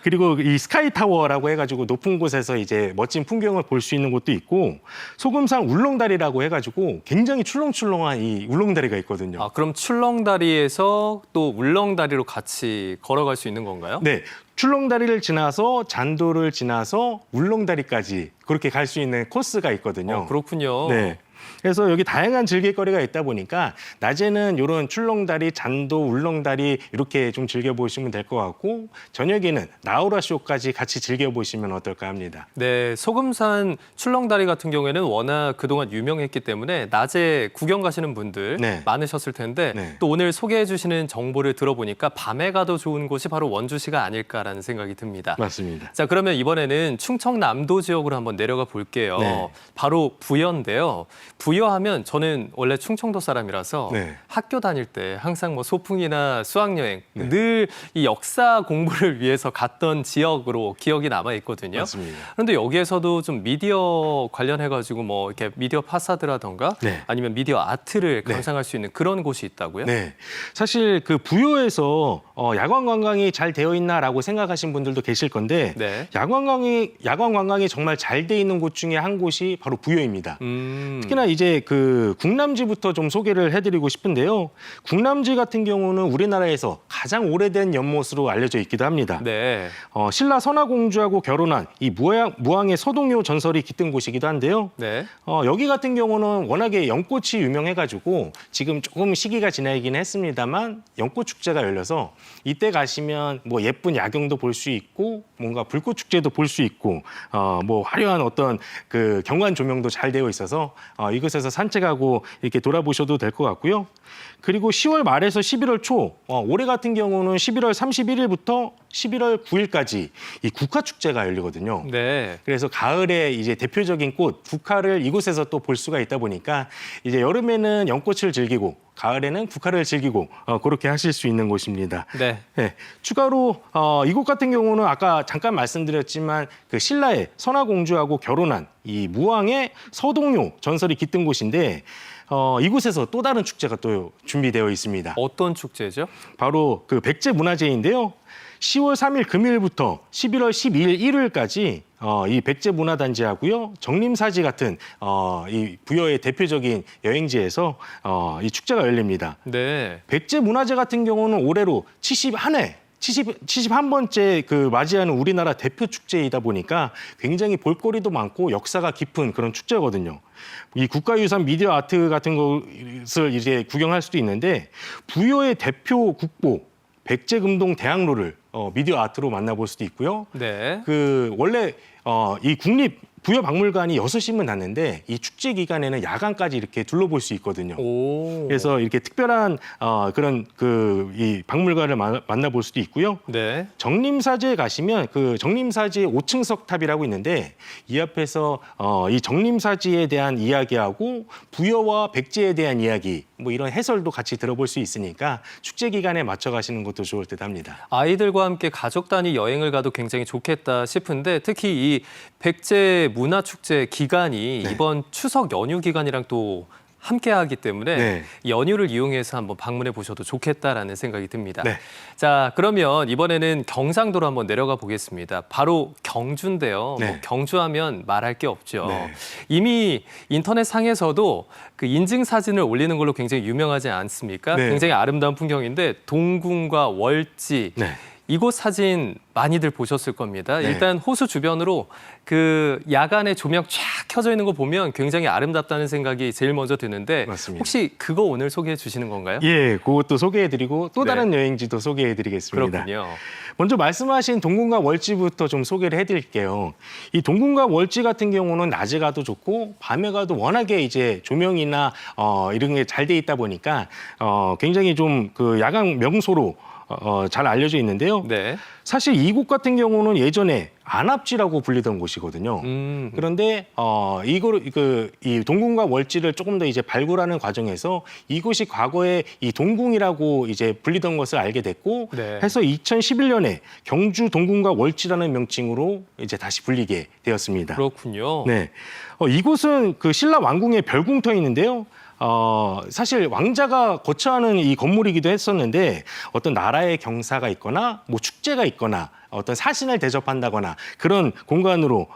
그리고 이 스카이 타워라고 해가지고 높은 곳에서 이제 멋진 풍경을 볼 수 있는 곳도 있고 소금산 울렁다리라고 해가지고 굉장히 출렁출렁한 이 울렁다리가 있거든요. 아, 그럼 출렁다리에서 또 울렁다리로 같이 걸어갈 수 있는 건가요? 네. 출렁다리를 지나서 잔도를 지나서 울렁다리까지 그렇게 갈 수 있는 코스가 있거든요. 그렇군요. 네. 그래서 여기 다양한 즐길거리가 있다 보니까 낮에는 이런 출렁다리, 잔도, 울렁다리 이렇게 좀 즐겨보시면 될 것 같고 저녁에는 나우라 쇼까지 같이 즐겨보시면 어떨까 합니다. 네, 소금산 출렁다리 같은 경우에는 워낙 그동안 유명했기 때문에 낮에 구경 가시는 분들 네. 많으셨을 텐데 네. 또 오늘 소개해 주시는 정보를 들어보니까 밤에 가도 좋은 곳이 바로 원주시가 아닐까라는 생각이 듭니다. 맞습니다. 자, 그러면 이번에는 충청남도 지역으로 한번 내려가 볼게요. 네. 바로 부여인데요. 부여하면 저는 원래 충청도 사람이라서 네. 학교 다닐 때 항상 뭐 소풍이나 수학여행 네. 늘 이 역사 공부를 위해서 갔던 지역으로 기억이 남아 있거든요. 맞습니다. 그런데 여기에서도 좀 미디어 관련해가지고 뭐 이렇게 미디어 파사드라던가 네. 아니면 미디어 아트를 네. 감상할 수 있는 그런 곳이 있다고요? 네, 사실 그 부여에서 야간 관광이 잘 되어 있나라고 생각하신 분들도 계실 건데 네. 야간 관광이 정말 잘 돼 있는 곳 중에 한 곳이 바로 부여입니다. 특히나 이제 그 국남지부터 좀 소개를 해드리고 싶은데요. 국남지 같은 경우는 우리나라에서 가장 오래된 연못으로 알려져 있기도 합니다. 네. 신라 선화공주하고 결혼한 이 무왕의 서동요 전설이 깃든 곳이기도 한데요. 네. 여기 같은 경우는 워낙에 연꽃이 유명해가지고 지금 조금 시기가 지나긴 했습니다만 연꽃 축제가 열려서 이때 가시면 뭐 예쁜 야경도 볼 수 있고 뭔가 불꽃 축제도 볼 수 있고 뭐 화려한 어떤 그 경관 조명도 잘 되어 있어서 이곳에서 산책하고 이렇게 돌아보셔도 될 것 같고요. 그리고 10월 말에서 11월 초, 올해 같은 경우는 11월 31일부터 11월 9일까지 이 국화축제가 열리거든요. 네. 그래서 가을에 이제 대표적인 꽃, 국화를 이곳에서 또 볼 수가 있다 보니까 이제 여름에는 연꽃을 즐기고 가을에는 국화를 즐기고 그렇게 하실 수 있는 곳입니다. 네. 네. 추가로 이곳 같은 경우는 아까 잠깐 말씀드렸지만 그 신라의 선화공주하고 결혼한 이 무왕의 서동요 전설이 깃든 곳인데 이곳에서 또 다른 축제가 또 준비되어 있습니다. 어떤 축제죠? 바로 그 백제문화제인데요. 10월 3일 금요일부터 11월 12일 일요일까지 이 백제 문화단지하고요, 정림사지 같은 이 부여의 대표적인 여행지에서 이 축제가 열립니다. 네. 백제 문화제 같은 경우는 올해로 71번째 그 맞이하는 우리나라 대표 축제이다 보니까 굉장히 볼거리도 많고 역사가 깊은 그런 축제거든요. 이 국가유산 미디어 아트 같은 것을 이제 구경할 수도 있는데 부여의 대표 국보 백제금동 대학로를 미디어 아트로 만나볼 수도 있고요. 네. 그 원래 이 국립 부여박물관이 6시면 닫는데 이 축제 기간에는 야간까지 이렇게 둘러볼 수 있거든요. 오. 그래서 이렇게 특별한 그런 이 박물관을 만나볼 수도 있고요. 네. 정림사지에 가시면 그 정림사지의 5층석 탑이라고 있는데 이 앞에서 이 정림사지에 대한 이야기하고 부여와 백제에 대한 이야기 뭐 이런 해설도 같이 들어볼 수 있으니까 축제 기간에 맞춰 가시는 것도 좋을 듯합니다. 아이들과 함께 가족 단위 여행을 가도 굉장히 좋겠다 싶은데 특히 이 백제 문화축제 기간이 네. 이번 추석 연휴 기간이랑 또 함께하기 때문에 네. 연휴를 이용해서 한번 방문해 보셔도 좋겠다라는 생각이 듭니다. 네. 자, 그러면 이번에는 경상도로 한번 내려가 보겠습니다. 바로 경주인데요. 네. 뭐 경주하면 말할 게 없죠. 네. 이미 인터넷 상에서도 그 인증 사진을 올리는 걸로 굉장히 유명하지 않습니까? 네. 굉장히 아름다운 풍경인데 동궁과 월지 네. 이곳 사진 많이들 보셨을 겁니다. 네. 일단 호수 주변으로 그 야간에 조명 쫙 켜져 있는 거 보면 굉장히 아름답다는 생각이 제일 먼저 드는데 맞습니다. 혹시 그거 오늘 소개해 주시는 건가요? 예, 그것도 소개해드리고 또 네. 다른 여행지도 소개해드리겠습니다. 그렇군요. 먼저 말씀하신 동궁과 월지부터 좀 소개를 해드릴게요. 이 동궁과 월지 같은 경우는 낮에 가도 좋고 밤에 가도 워낙에 이제 조명이나 이런 게 잘 돼 있다 보니까 굉장히 좀 그 야간 명소로 잘 알려져 있는데요. 네. 사실 이곳 같은 경우는 예전에 안압지라고 불리던 곳이거든요. 그런데 이 동궁과 월지를 조금 더 이제 발굴하는 과정에서 이곳이 과거에 이 동궁이라고 이제 불리던 것을 알게 됐고 네. 해서 2011년에 경주 동궁과 월지라는 명칭으로 이제 다시 불리게 되었습니다. 그렇군요. 네. 이곳은 그 신라 왕궁의 별궁터인데요. 사실 왕자가 거처하는 이 건물이기도 했었는데 어떤 나라의 경사가 있거나 뭐 축제가 있거나 어떤 사신을 대접한다거나 그런 공간으로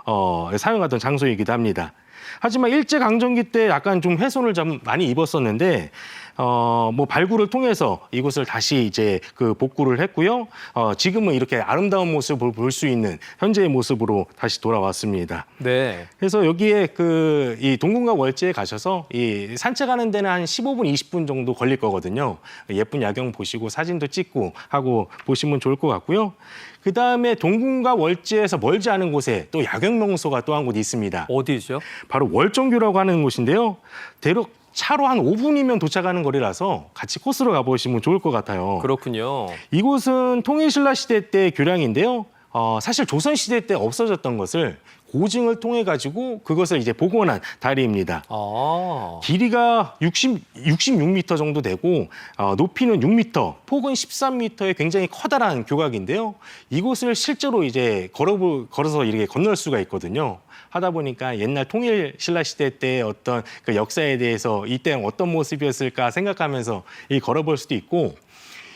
사용하던 장소이기도 합니다. 하지만 일제강점기 때 약간 좀 훼손을 좀 많이 입었었는데 뭐 발굴을 통해서 이곳을 다시 이제 그 복구를 했고요. 지금은 이렇게 아름다운 모습을 볼 수 있는 현재의 모습으로 다시 돌아왔습니다. 네. 그래서 여기에 이 동궁과 월지에 가셔서 이 산책하는 데는 한 15분, 20분 정도 걸릴 거거든요. 예쁜 야경 보시고 사진도 찍고 하고 보시면 좋을 것 같고요. 그 다음에 동궁과 월지에서 멀지 않은 곳에 또 야경 명소가 또 한 곳 있습니다. 어디죠? 바로 월정교라고 하는 곳인데요. 대략 차로 한 5분이면 도착하는 거리라서 같이 코스로 가보시면 좋을 것 같아요. 그렇군요. 이곳은 통일신라 시대 때 교량인데요. 사실 조선시대 때 없어졌던 것을 고증을 통해 가지고 그것을 이제 복원한 다리입니다. 길이가 66m 정도 되고 높이는 6m, 폭은 13m의 굉장히 커다란 교각인데요. 이곳을 실제로 이제 걸어서 이렇게 건널 수가 있거든요. 하다 보니까 옛날 통일 신라 시대 때 어떤 그 역사에 대해서 이때 어떤 모습이었을까 생각하면서 걸어볼 수도 있고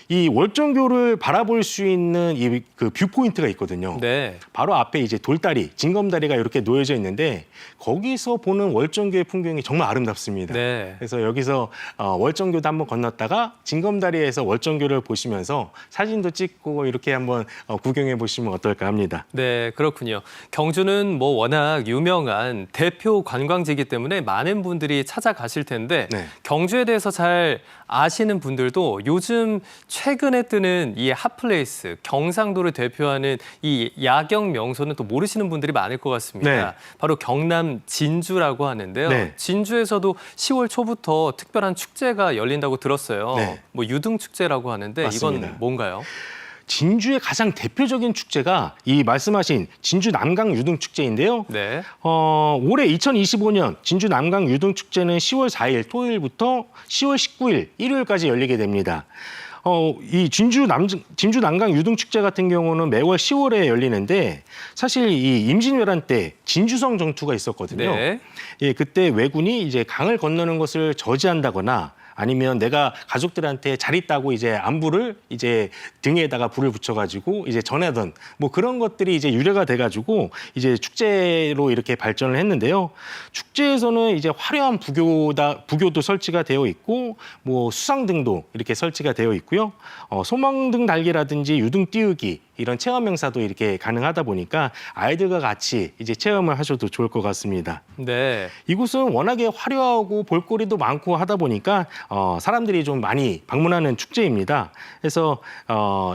이 월정교를 바라볼 수 있는 그 뷰포인트가 있거든요. 네. 바로 앞에 이제 돌다리, 징검다리가 이렇게 놓여져 있는데 거기서 보는 월정교의 풍경이 정말 아름답습니다. 네. 그래서 여기서 월정교도 한번 건넜다가 징검다리에서 월정교를 보시면서 사진도 찍고 이렇게 한번 구경해 보시면 어떨까 합니다. 네, 그렇군요. 경주는 뭐 워낙 유명한 대표 관광지이기 때문에 많은 분들이 찾아가실 텐데 네. 경주에 대해서 잘 아시는 분들도 요즘 최근에 뜨는 이 핫플레이스, 경상도를 대표하는 이 야경 명소는 또 모르시는 분들이 많을 것 같습니다. 네. 바로 경남 진주라고 하는데요. 네. 진주에서도 10월 초부터 특별한 축제가 열린다고 들었어요. 네. 뭐 유등축제라고 하는데 맞습니다. 이건 뭔가요? 진주의 가장 대표적인 축제가 이 말씀하신 진주 남강 유등축제인데요. 네. 올해 2025년 진주 남강 유등축제는 10월 4일 토요일부터 10월 19일 일요일까지 열리게 됩니다. 이 진주 남강 유등축제 같은 경우는 매월 10월에 열리는데 사실 이 임진왜란 때 진주성 전투가 있었거든요. 네. 예, 그때 왜군이 이제 강을 건너는 것을 저지한다거나 아니면 내가 가족들한테 잘 있다고 이제 안부를 이제 등에다가 불을 붙여가지고 이제 전하던 뭐 그런 것들이 이제 유래가 돼가지고 이제 축제로 이렇게 발전을 했는데요. 축제에서는 이제 화려한 부교도 설치가 되어 있고 뭐 수상등도 이렇게 설치가 되어 있고요. 소망등 달기라든지 유등 띄우기 이런 체험 행사도 이렇게 가능하다 보니까 아이들과 같이 이제 체험을 하셔도 좋을 것 같습니다. 네. 이곳은 워낙에 화려하고 볼거리도 많고 하다 보니까 사람들이 좀 많이 방문하는 축제입니다. 그래서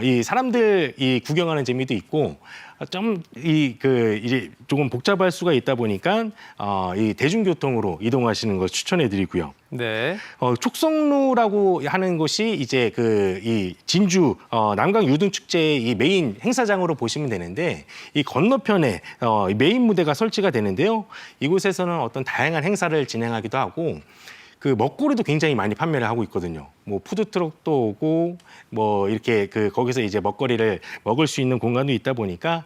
이 사람들 이 구경하는 재미도 있고 이제 조금 복잡할 수가 있다 보니까 이 대중교통으로 이동하시는 거 추천해드리고요. 네. 촉성루라고 하는 곳이 이제 이 진주 남강 유등축제의 이 메인 행사장으로 보시면 되는데 이 건너편에 메인 무대가 설치가 되는데요. 이곳에서는 어떤 다양한 행사를 진행하기도 하고 그 먹거리도 굉장히 많이 판매를 하고 있거든요. 뭐 푸드트럭도 오고 뭐 이렇게 거기서 이제 먹거리를 먹을 수 있는 공간도 있다 보니까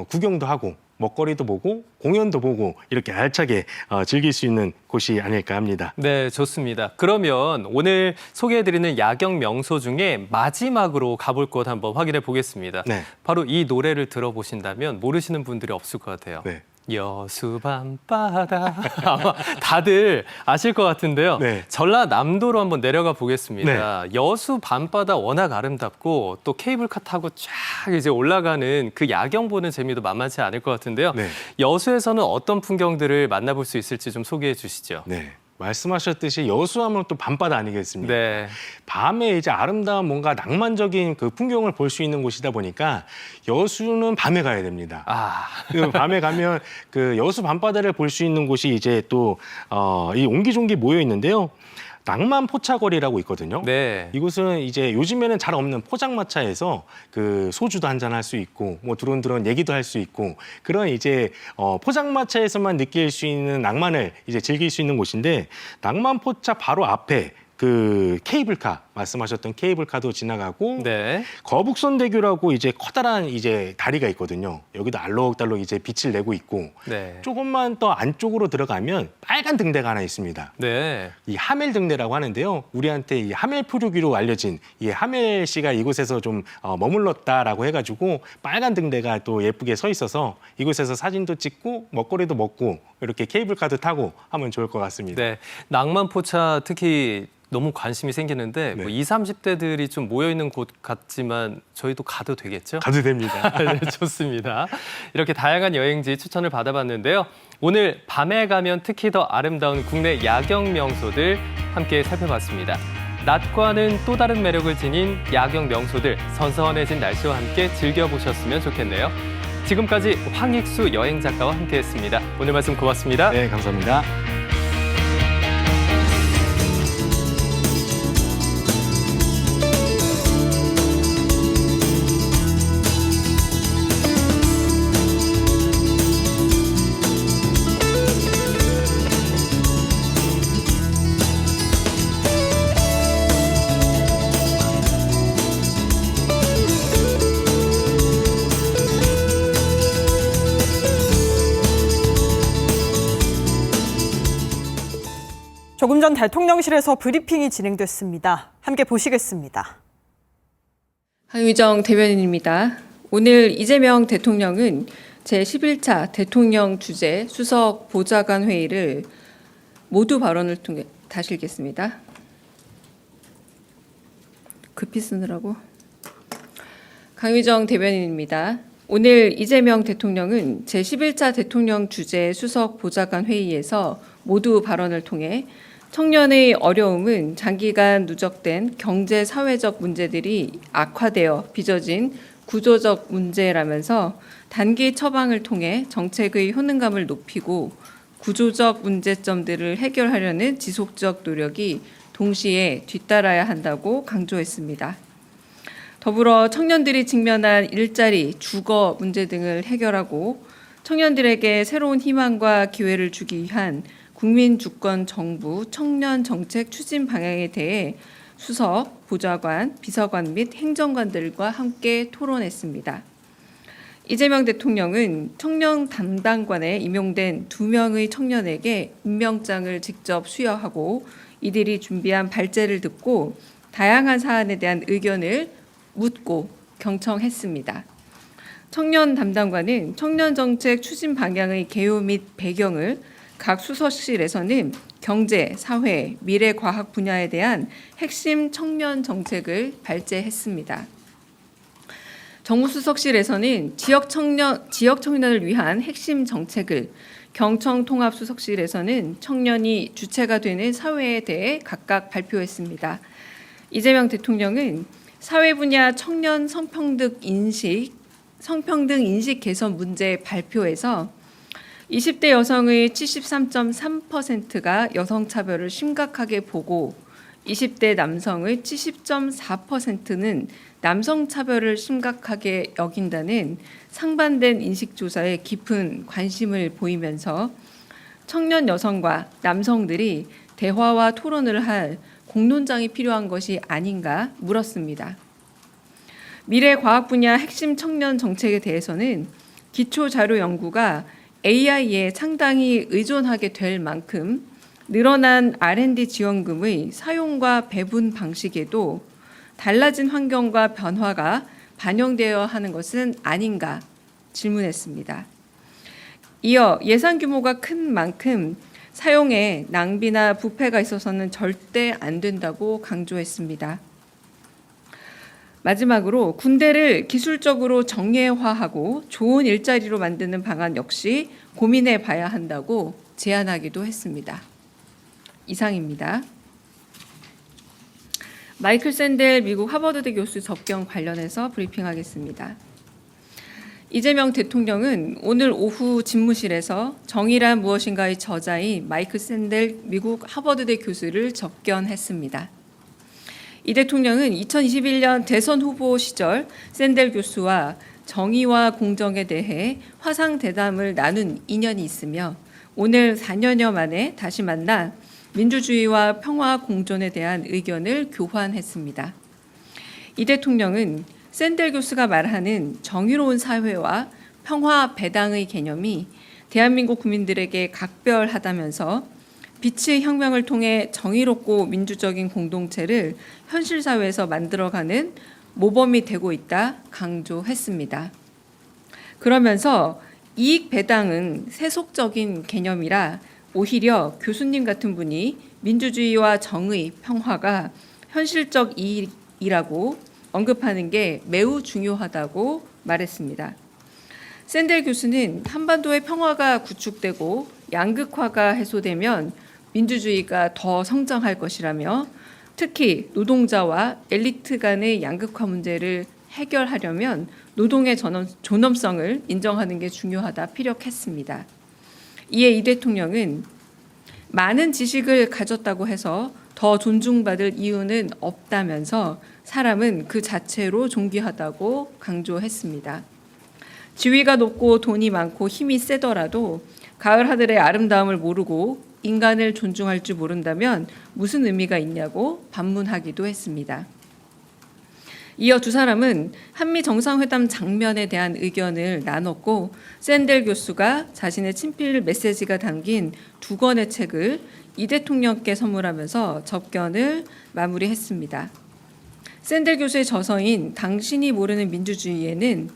구경도 하고 먹거리도 보고 공연도 보고 이렇게 알차게 즐길 수 있는 곳이 아닐까 합니다. 네, 좋습니다. 그러면 오늘 소개해드리는 야경 명소 중에 마지막으로 가볼 곳 한번 확인해 보겠습니다. 네. 바로 이 노래를 들어보신다면 모르시는 분들이 없을 것 같아요. 네. 여수 밤바다 아마 다들 아실 것 같은데요. 네. 전라남도로 한번 내려가 보겠습니다. 여수 밤바다 워낙 아름답고 또 케이블카 타고 쫙 이제 올라가는 그 야경 보는 재미도 만만치 않을 것 같은데요. 네. 여수에서는 어떤 풍경들을 만나볼 수 있을지 좀 소개해 주시죠. 네. 말씀하셨듯이 여수하면 또 밤바다 아니겠습니까? 네. 밤에 이제 아름다운 뭔가 낭만적인 그 풍경을 볼 수 있는 곳이다 보니까 여수는 밤에 가야 됩니다. 밤에 가면 그 여수 밤바다를 볼 수 있는 곳이 이제 또 이 옹기종기 모여 있는데요. 낭만 포차거리라고 있거든요. 네. 이곳은 이제 요즘에는 잘 없는 포장마차에서 그 소주도 한잔 할 수 있고 뭐 드론드론 얘기도 할 수 있고 그런 이제 포장마차에서만 느낄 수 있는 낭만을 이제 즐길 수 있는 곳인데 낭만 포차 바로 앞에 그 케이블카 말씀하셨던 케이블카도 지나가고 네. 거북선대교라고 이제 커다란 이제 다리가 있거든요. 여기도 알록달록 이제 빛을 내고 있고 네. 조금만 더 안쪽으로 들어가면 빨간 등대가 하나 있습니다. 네. 이 하멜 등대라고 하는데요. 우리한테 이 하멜 푸르기로 알려진 이 하멜 씨가 이곳에서 좀 머물렀다라고 해가지고 빨간 등대가 또 예쁘게 서 있어서 이곳에서 사진도 찍고 먹거리도 먹고 이렇게 케이블카도 타고 하면 좋을 것 같습니다. 네. 낭만포차 특히 너무 관심이 생기는데 뭐 20, 30대들이 좀 모여있는 곳 같지만 저희도 가도 되겠죠? 가도 됩니다. 네, 좋습니다. 이렇게 다양한 여행지 추천을 받아봤는데요. 오늘 밤에 가면 특히 더 아름다운 국내 야경 명소들 함께 살펴봤습니다. 낮과는 또 다른 매력을 지닌 야경 명소들 선선해진 날씨와 함께 즐겨보셨으면 좋겠네요. 지금까지 황익수 여행작가와 함께했습니다. 오늘 말씀 고맙습니다. 네, 감사합니다. 조금 전 대통령실에서 브리핑이 진행됐습니다. 함께 보시겠습니다. 황유정 대변인입니다. 오늘 이재명 대통령은 제11차 대통령 주재 수석 보좌관 회의를 모두 발언을 통해 다시 읽겠습니다. 급히 쓰느라고. 강유정 대변인입니다. 오늘 이재명 대통령은 제11차 대통령 주재 수석 보좌관 회의에서 모두 발언을 통해 청년의 어려움은 장기간 누적된 경제 사회적 문제들이 악화되어 빚어진 구조적 문제라면서 단기 처방을 통해 정책의 효능감을 높이고 구조적 문제점들을 해결하려는 지속적 노력이 동시에 뒤따라야 한다고 강조했습니다. 더불어 청년들이 직면한 일자리, 주거 문제 등을 해결하고 청년들에게 새로운 희망과 기회를 주기 위한 국민주권 정부 청년 정책 추진 방향에 대해 수석, 보좌관, 비서관 및 행정관들과 함께 토론했습니다. 이재명 대통령은 청년 담당관에 임용된 2명의 청년에게 임명장을 직접 수여하고 이들이 준비한 발제를 듣고 다양한 사안에 대한 의견을 묻고 경청했습니다. 청년 담당관은 청년 정책 추진 방향의 개요 및 배경을 각 수석실에서는 경제, 사회, 미래 과학 분야에 대한 핵심 청년 정책을 발제했습니다. 정무수석실에서는 지역 청년을 위한 핵심 정책을, 경청통합수석실에서는 청년이 주체가 되는 사회에 대해 각각 발표했습니다. 이재명 대통령은 사회 분야 청년 성평등 인식 개선 문제 발표에서 20대 여성의 73.3%가 여성차별을 심각하게 보고 20대 남성의 70.4%는 남성차별을 심각하게 여긴다는 상반된 인식조사에 깊은 관심을 보이면서 청년 여성과 남성들이 대화와 토론을 할 공론장이 필요한 것이 아닌가 물었습니다. 미래 과학 분야 핵심 청년 정책에 대해서는 기초 자료 연구가 AI에 상당히 의존하게 될 만큼 늘어난 R&D 지원금의 사용과 배분 방식에도 달라진 환경과 변화가 반영되어야 하는 것은 아닌가 질문했습니다. 이어 예산 규모가 큰 만큼 사용에 낭비나 부패가 있어서는 절대 안 된다고 강조했습니다. 마지막으로 군대를 기술적으로 정예화하고 좋은 일자리로 만드는 방안 역시 고민해 봐야 한다고 제안하기도 했습니다. 이상입니다. 마이클 샌델 미국 하버드대 교수 접견 관련해서 브리핑하겠습니다. 이재명 대통령은 오늘 오후 집무실에서 정의란 무엇인가의 저자인 마이클 샌델 미국 하버드대 교수를 접견했습니다. 이 대통령은 2021년 대선 후보 시절 샌델 교수와 정의와 공정에 대해 화상 대담을 나눈 인연이 있으며 오늘 4년여 만에 다시 만나 민주주의와 평화 공존에 대한 의견을 교환했습니다. 이 대통령은 샌델 교수가 말하는 정의로운 사회와 평화 배당의 개념이 대한민국 국민들에게 각별하다면서 빛의 혁명을 통해 정의롭고 민주적인 공동체를 현실 사회에서 만들어가는 모범이 되고 있다 강조했습니다. 그러면서 이익 배당은 세속적인 개념이라 오히려 교수님 같은 분이 민주주의와 정의, 평화가 현실적 이익이라고 언급하는 게 매우 중요하다고 말했습니다. 샌델 교수는 한반도의 평화가 구축되고 양극화가 해소되면 민주주의가 더 성장할 것이라며 특히 노동자와 엘리트 간의 양극화 문제를 해결하려면 노동의 존엄성을 인정하는 게 중요하다 피력했습니다. 이에 이 대통령은 많은 지식을 가졌다고 해서 더 존중받을 이유는 없다면서 사람은 그 자체로 존귀하다고 강조했습니다. 지위가 높고 돈이 많고 힘이 세더라도 가을 하늘의 아름다움을 모르고 인간을 존중할 줄 모른다면 무슨 의미가 있냐고 반문하기도 했습니다. 이어 두 사람은 한미 정상회담 장면에 대한 의견을 나눴고 샌델 교수가 자신의 친필 메시지가 담긴 2권의 책을 이 대통령께 선물하면서 접견을 마무리했습니다. 샌델 교수의 저서인 당신이 모르는 민주주의에는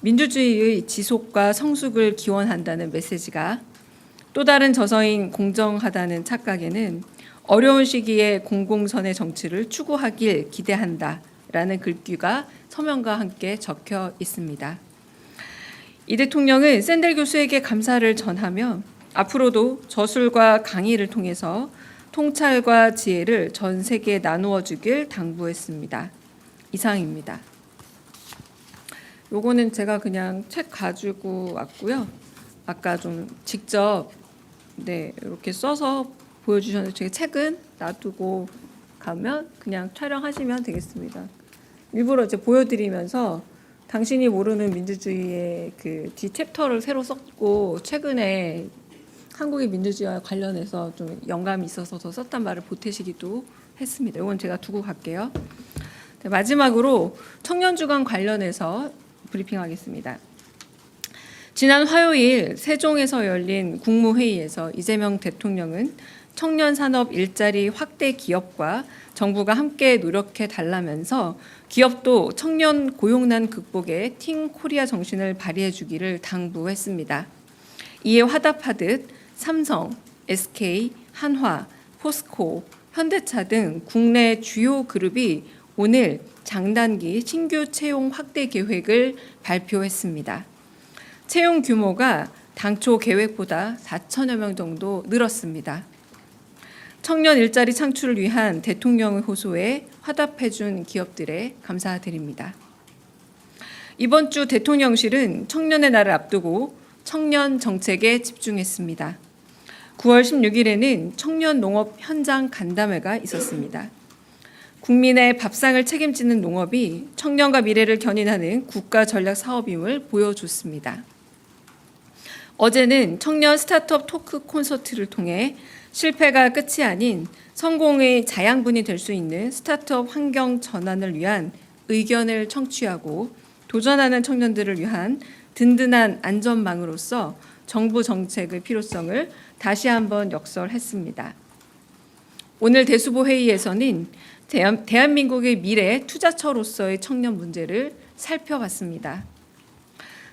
민주주의의 지속과 성숙을 기원한다는 메시지가, 또 다른 저서인 공정하다는 착각에는 어려운 시기에 공공선의 정치를 추구하길 기대한다 라는 글귀가 서명과 함께 적혀 있습니다. 이 대통령은 샌델 교수에게 감사를 전하며 앞으로도 저술과 강의를 통해서 통찰과 지혜를 전 세계에 나누어 주길 당부했습니다. 이상입니다. 요거는 제가 그냥 책 가지고 왔고요. 아까 좀 직접 이렇게 써서 보여주셨는데 제가 책은 놔두고 가면 그냥 촬영하시면 되겠습니다. 일부러 이제 보여드리면서 당신이 모르는 민주주의의 그 뒤 챕터를 새로 썼고 최근에 한국의 민주주의와 관련해서 좀 영감이 있어서 더 썼단 말을 보태시기도 했습니다. 이건 제가 두고 갈게요. 네, 마지막으로 청년주간 관련해서 브리핑하겠습니다. 지난 화요일 세종에서 열린 국무회의에서 이재명 대통령은 청년 산업 일자리 확대 기업과 정부가 함께 노력해 달라면서 기업도 청년 고용난 극복에 팀 코리아 정신을 발휘해 주기를 당부했습니다. 이에 화답하듯 삼성, SK, 한화, 포스코, 현대차 등 국내 주요 그룹이 오늘 장단기 신규 채용 확대 계획을 발표했습니다. 채용 규모가 당초 계획보다 4천여 명 정도 늘었습니다. 청년 일자리 창출을 위한 대통령의 호소에 화답해준 기업들에 감사드립니다. 이번 주 대통령실은 청년의 날을 앞두고 청년 정책에 집중했습니다. 9월 16일에는 청년 농업 현장 간담회가 있었습니다. 국민의 밥상을 책임지는 농업이 청년과 미래를 견인하는 국가 전략 사업임을 보여줬습니다. 어제는 청년 스타트업 토크 콘서트를 통해 실패가 끝이 아닌 성공의 자양분이 될 수 있는 스타트업 환경 전환을 위한 의견을 청취하고 도전하는 청년들을 위한 든든한 안전망으로서 정부 정책의 필요성을 다시 한번 역설했습니다. 오늘 대수보 회의에서는 대한민국의 미래 투자처로서의 청년 문제를 살펴봤습니다.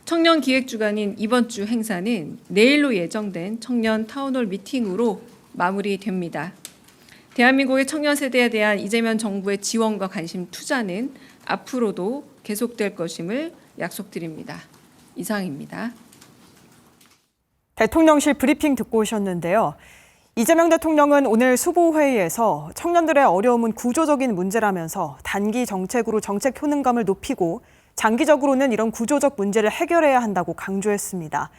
청년 기획 주간인 이번 주 행사는 내일로 예정된 청년 타운홀 미팅으로 마무리됩니다. 대한민국의 청년 세대에 대한 이재명 정부의 지원과 관심 투자는 앞으로도 계속될 것임을 약속드립니다. 이상입니다. 대통령실 브리핑 듣고 오셨는데요. 이재명 대통령은 오늘 수보회의에서 청년들의 어려움은 구조적인 문제라면서 단기 정책으로 정책 효능감을 높이고 장기적으로는 이런 구조적 문제를 해결해야 한다고 강조했습니다.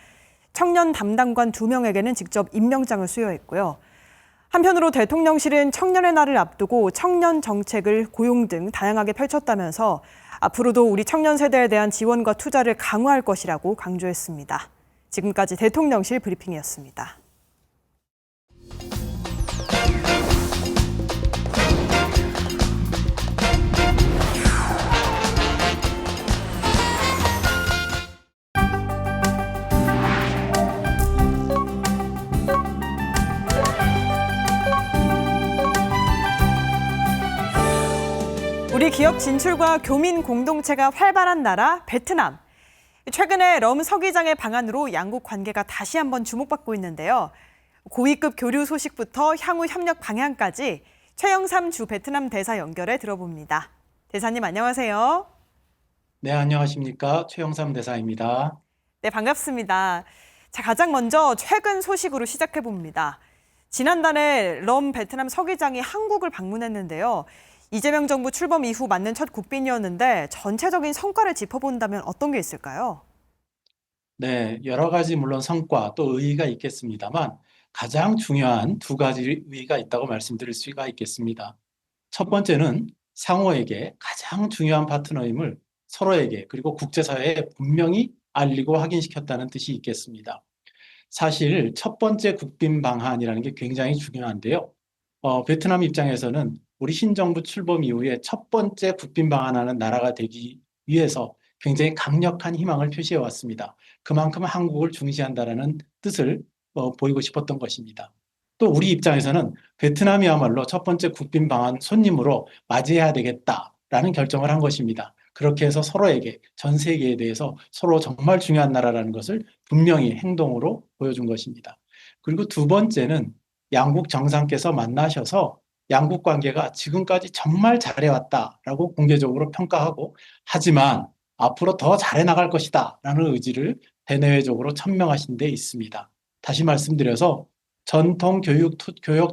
청년 담당관 2명에게는 직접 임명장을 수여했고요. 한편으로 대통령실은 청년의 날을 앞두고 청년 정책을 고용 등 다양하게 펼쳤다면서 앞으로도 우리 청년 세대에 대한 지원과 투자를 강화할 것이라고 강조했습니다. 지금까지 대통령실 브리핑이었습니다. 우리 기업 진출과 교민 공동체가 활발한 나라 베트남. 최근에 럼 서기장의 방한으로 양국 관계가 다시 한번 주목받고 있는데요. 고위급 교류 소식부터 향후 협력 방향까지 최영삼 주 베트남 대사 연결해 들어봅니다. 대사님 안녕하세요. 네, 안녕하십니까. 최영삼 대사입니다. 네, 반갑습니다. 자, 가장 먼저 최근 소식으로 시작해 봅니다. 지난달에 럼 베트남 서기장이 한국을 방문했는데요. 이재명 정부 출범 이후 맞는 첫 국빈이었는데 전체적인 성과를 짚어본다면 어떤 게 있을까요? 네, 여러 가지 물론 성과 또 의의가 있겠습니다만 가장 중요한 2가지 의의가 있다고 말씀드릴 수가 있겠습니다. 첫 번째는 상호에게 가장 중요한 파트너임을 서로에게 그리고 국제사회에 분명히 알리고 확인시켰다는 뜻이 있겠습니다. 사실 첫 번째 국빈 방한이라는 게 굉장히 중요한데요. 베트남 입장에서는 우리 신정부 출범 이후에 첫 번째 국빈 방한하는 나라가 되기 위해서 굉장히 강력한 희망을 표시해 왔습니다. 그만큼 한국을 중시한다라는 뜻을 보이고 싶었던 것입니다. 또 우리 입장에서는 베트남이야말로 첫 번째 국빈 방한 손님으로 맞이해야 되겠다라는 결정을 한 것입니다. 그렇게 해서 서로에게 전 세계에 대해서 서로 정말 중요한 나라라는 것을 분명히 행동으로 보여준 것입니다. 그리고 2번째는 양국 정상께서 만나셔서 양국 관계가 지금까지 정말 잘해왔다라고 공개적으로 평가하고 하지만 앞으로 더 잘해 나갈 것이다 라는 의지를 대내외적으로 천명하신 데 있습니다. 다시 말씀드려서 전통 교육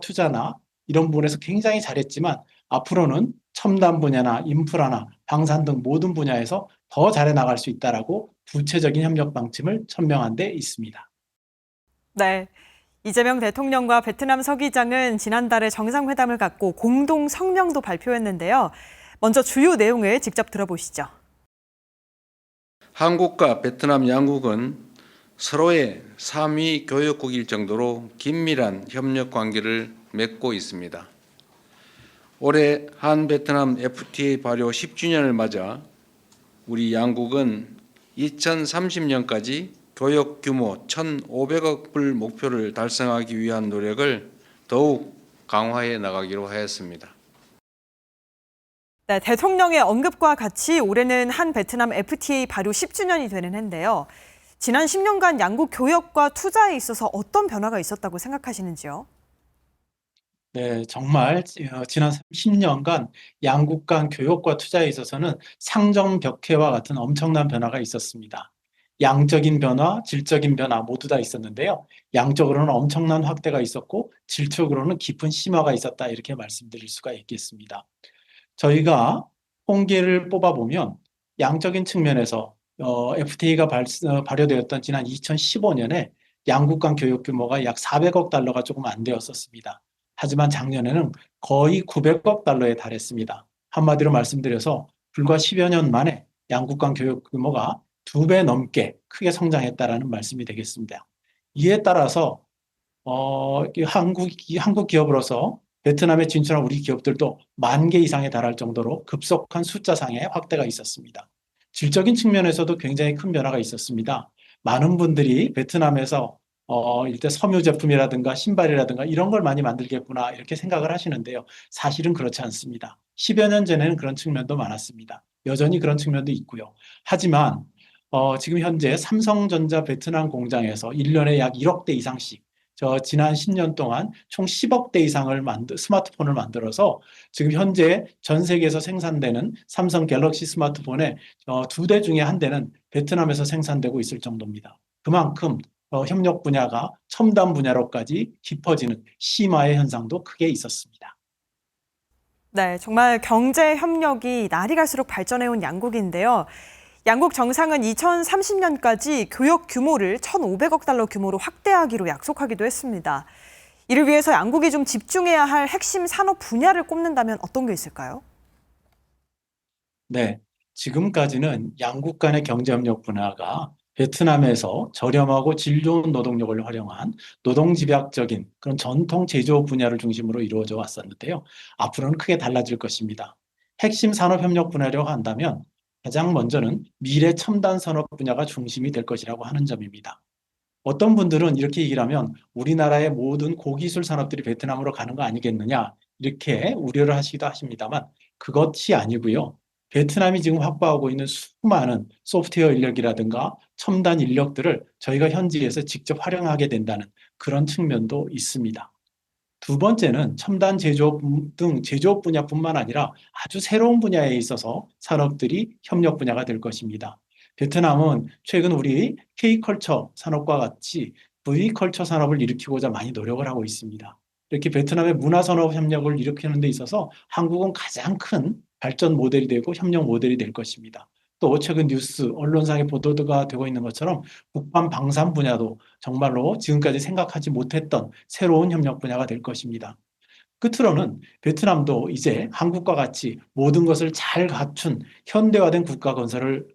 투자나 이런 부분에서 굉장히 잘했지만 앞으로는 첨단 분야나 인프라나 방산 등 모든 분야에서 더 잘해 나갈 수 있다라고 구체적인 협력 방침을 천명한 데 있습니다. 네. 이재명 대통령과 베트남 서기장은 지난달에 정상회담을 갖고 공동 성명도 발표했는데요. 먼저 주요 내용을 직접 들어보시죠. 한국과 베트남 양국은 서로의 3위 교역국일 정도로 긴밀한 협력 관계를 맺고 있습니다. 올해 한 베트남 FTA 발효 10주년을 맞아 우리 양국은 2030년까지 교역 규모 1,500억 불 목표를 달성하기 위한 노력을 더욱 강화해 나가기로 하였습니다. 네, 대통령의 언급과 같이 올해는 한 베트남 FTA 발효 10주년이 되는 해인데요. 지난 10년간 양국 교역과 투자에 있어서 어떤 변화가 있었다고 생각하시는지요? 네, 정말 지난 10년간 양국 간 교역과 투자에 있어서는 상정벽해와 같은 엄청난 변화가 있었습니다. 양적인 변화, 질적인 변화 모두 다 있었는데요. 양적으로는 엄청난 확대가 있었고 질적으로는 깊은 심화가 있었다 이렇게 말씀드릴 수가 있겠습니다. 저희가 통계를 뽑아보면 양적인 측면에서 FTA가 발효되었던 지난 2015년에 양국 간 교역 규모가 약 400억 달러가 조금 안 되었었습니다. 하지만 작년에는 거의 900억 달러에 달했습니다. 한마디로 말씀드려서 불과 10여 년 만에 양국 간 교역 규모가 2배 넘게 크게 성장했다라는 말씀이 되겠습니다. 이에 따라서 한국 기업으로서 베트남에 진출한 우리 기업들도 10,000개 이상에 달할 정도로 급속한 숫자상의 확대가 있었습니다. 질적인 측면에서도 굉장히 큰 변화가 있었습니다. 많은 분들이 베트남에서 일단 섬유 제품이라든가 신발이라든가 이런 걸 많이 만들겠구나 이렇게 생각을 하시는데요. 사실은 그렇지 않습니다. 10여 년 전에는 그런 측면도 많았습니다. 여전히 그런 측면도 있고요. 하지만 지금 현재 삼성전자 베트남 공장에서 1년에 약 1억 대 이상씩 지난 10년 동안 총 10억 대 이상을 스마트폰을 만들어서 지금 현재 전 세계에서 생산되는 삼성 갤럭시 스마트폰의 2대 중에 1대는 베트남에서 생산되고 있을 정도입니다. 그만큼 협력 분야가 첨단 분야로까지 깊어지는 심화의 현상도 크게 있었습니다. 네, 정말 경제 협력이 날이 갈수록 발전해온 양국인데요. 양국 정상은 2030년까지 교역 규모를 1,500억 달러 규모로 확대하기로 약속하기도 했습니다. 이를 위해서 양국이 좀 집중해야 할 핵심 산업 분야를 꼽는다면 어떤 게 있을까요? 네, 지금까지는 양국 간의 경제협력 분야가 베트남에서 저렴하고 질 좋은 노동력을 활용한 노동집약적인 그런 전통 제조업 분야를 중심으로 이루어져 왔었는데요. 앞으로는 크게 달라질 것입니다. 핵심 산업협력 분야라고 한다면 가장 먼저는 미래 첨단 산업 분야가 중심이 될 것이라고 하는 점입니다. 어떤 분들은 이렇게 얘기를 하면 우리나라의 모든 고기술 산업들이 베트남으로 가는 거 아니겠느냐 이렇게 우려를 하시기도 하십니다만 그것이 아니고요. 베트남이 지금 확보하고 있는 수많은 소프트웨어 인력이라든가 첨단 인력들을 저희가 현지에서 직접 활용하게 된다는 그런 측면도 있습니다. 두 번째는 첨단 제조업 등 제조업 분야뿐만 아니라 아주 새로운 분야에 있어서 산업들이 협력 분야가 될 것입니다. 베트남은 최근 우리 K컬처 산업과 같이 V컬처 산업을 일으키고자 많이 노력을 하고 있습니다. 이렇게 베트남의 문화산업 협력을 일으키는 데 있어서 한국은 가장 큰 발전 모델이 되고 협력 모델이 될 것입니다. 또 최근 뉴스, 언론상의 보도가 되고 있는 것처럼 국방 방산 분야도 정말로 지금까지 생각하지 못했던 새로운 협력 분야가 될 것입니다. 끝으로는 베트남도 이제 한국과 같이 모든 것을 잘 갖춘 현대화된 국가 건설을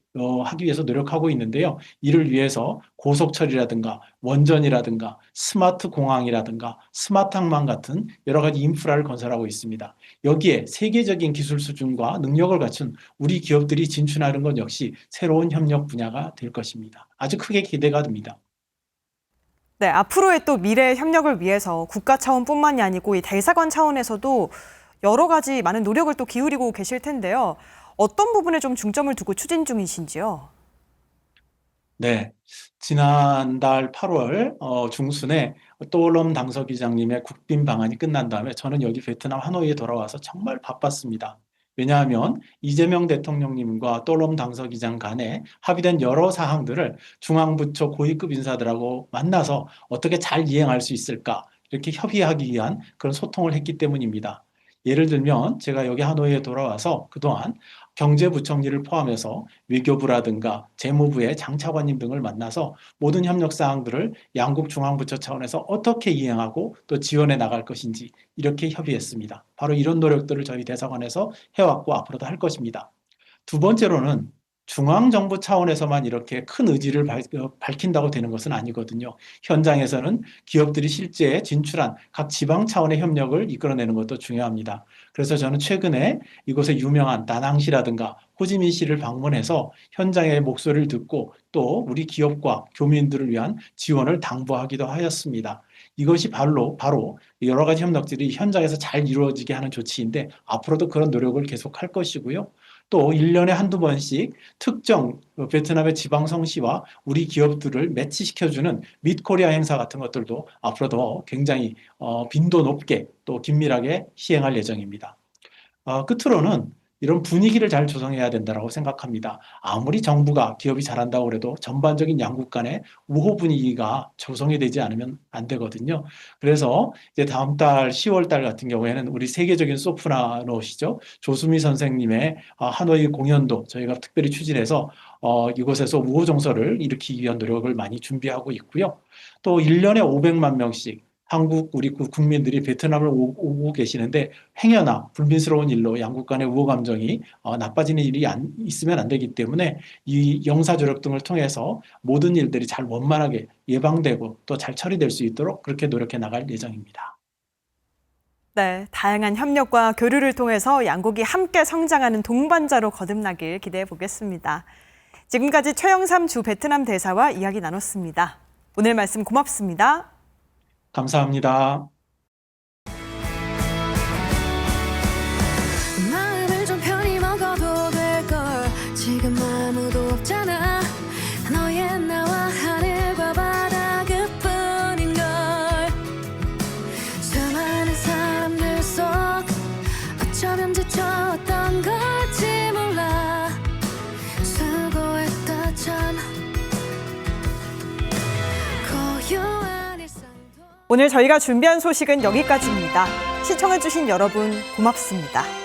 하기 위해서 노력하고 있는데요. 이를 위해서 고속철이라든가 원전이라든가 스마트 공항이라든가 스마트 항만 같은 여러 가지 인프라를 건설하고 있습니다. 여기에 세계적인 기술 수준과 능력을 갖춘 우리 기업들이 진출하는 것 역시 새로운 협력 분야가 될 것입니다. 아주 크게 기대가 됩니다. 네, 앞으로의 또 미래 협력을 위해서 국가 차원뿐만이 아니고 이 대사관 차원에서도 여러 가지 많은 노력을 또 기울이고 계실 텐데요. 어떤 부분에 좀 중점을 두고 추진 중이신지요? 네, 지난달 8월 중순에 또롬 당서기장님의 국빈 방한이 끝난 다음에 저는 여기 베트남 하노이에 돌아와서 정말 바빴습니다. 왜냐하면 이재명 대통령님과 또롬 당서기장 간에 합의된 여러 사항들을 중앙부처 고위급 인사들하고 만나서 어떻게 잘 이행할 수 있을까 이렇게 협의하기 위한 그런 소통을 했기 때문입니다. 예를 들면 제가 여기 하노이에 돌아와서 그동안 경제부총리를 포함해서 외교부라든가 재무부의 장차관님 등을 만나서 모든 협력 사항들을 양국 중앙부처 차원에서 어떻게 이행하고 또 지원해 나갈 것인지 이렇게 협의했습니다. 바로 이런 노력들을 저희 대사관에서 해왔고 앞으로도 할 것입니다. 두 번째로는 중앙정부 차원에서만 이렇게 큰 의지를 밝힌다고 되는 것은 아니거든요. 현장에서는 기업들이 실제 진출한 각 지방 차원의 협력을 이끌어내는 것도 중요합니다. 그래서 저는 최근에 이곳의 유명한 다낭시라든가 호지민시를 방문해서 현장의 목소리를 듣고 또 우리 기업과 교민들을 위한 지원을 당부하기도 하였습니다. 이것이 바로 여러 가지 협력들이 현장에서 잘 이루어지게 하는 조치인데 앞으로도 그런 노력을 계속할 것이고요. 또 1년에 한두 번씩 특정 베트남의 지방 성시와 우리 기업들을 매치시켜주는 미드코리아 행사 같은 것들도 앞으로도 굉장히 빈도 높게 또 긴밀하게 시행할 예정입니다. 끝으로는 이런 분위기를 잘 조성해야 된다고 생각합니다. 아무리 정부가 기업이 잘한다고 해도 전반적인 양국 간의 우호 분위기가 조성이 되지 않으면 안 되거든요. 그래서 이제 다음 달 10월 달 같은 경우에는 우리 세계적인 소프라노시죠. 조수미 선생님의 하노이 공연도 저희가 특별히 추진해서 이곳에서 우호 정서를 일으키기 위한 노력을 많이 준비하고 있고요. 또 1년에 500만 명씩 한국 우리 국민들이 베트남을 오고 계시는데 행여나 불민스러운 일로 양국 간의 우호 감정이 나빠지는 일이 있으면 안 되기 때문에 이 영사조력 등을 통해서 모든 일들이 잘 원만하게 예방되고 또 잘 처리될 수 있도록 그렇게 노력해 나갈 예정입니다. 네, 다양한 협력과 교류를 통해서 양국이 함께 성장하는 동반자로 거듭나길 기대해 보겠습니다. 지금까지 최영삼 주 베트남 대사와 이야기 나눴습니다. 오늘 말씀 고맙습니다. 감사합니다. 마음을 좀 편히 먹어도 될걸 지금 아무도 없잖아 너의 나와 하늘과 바다 그뿐인걸 수많은 사람들 속 어쩌면 지쳤던 걸지 몰라 수고했다 참 고요한 일상 오늘 저희가 준비한 소식은 여기까지입니다. 시청해주신 여러분 고맙습니다.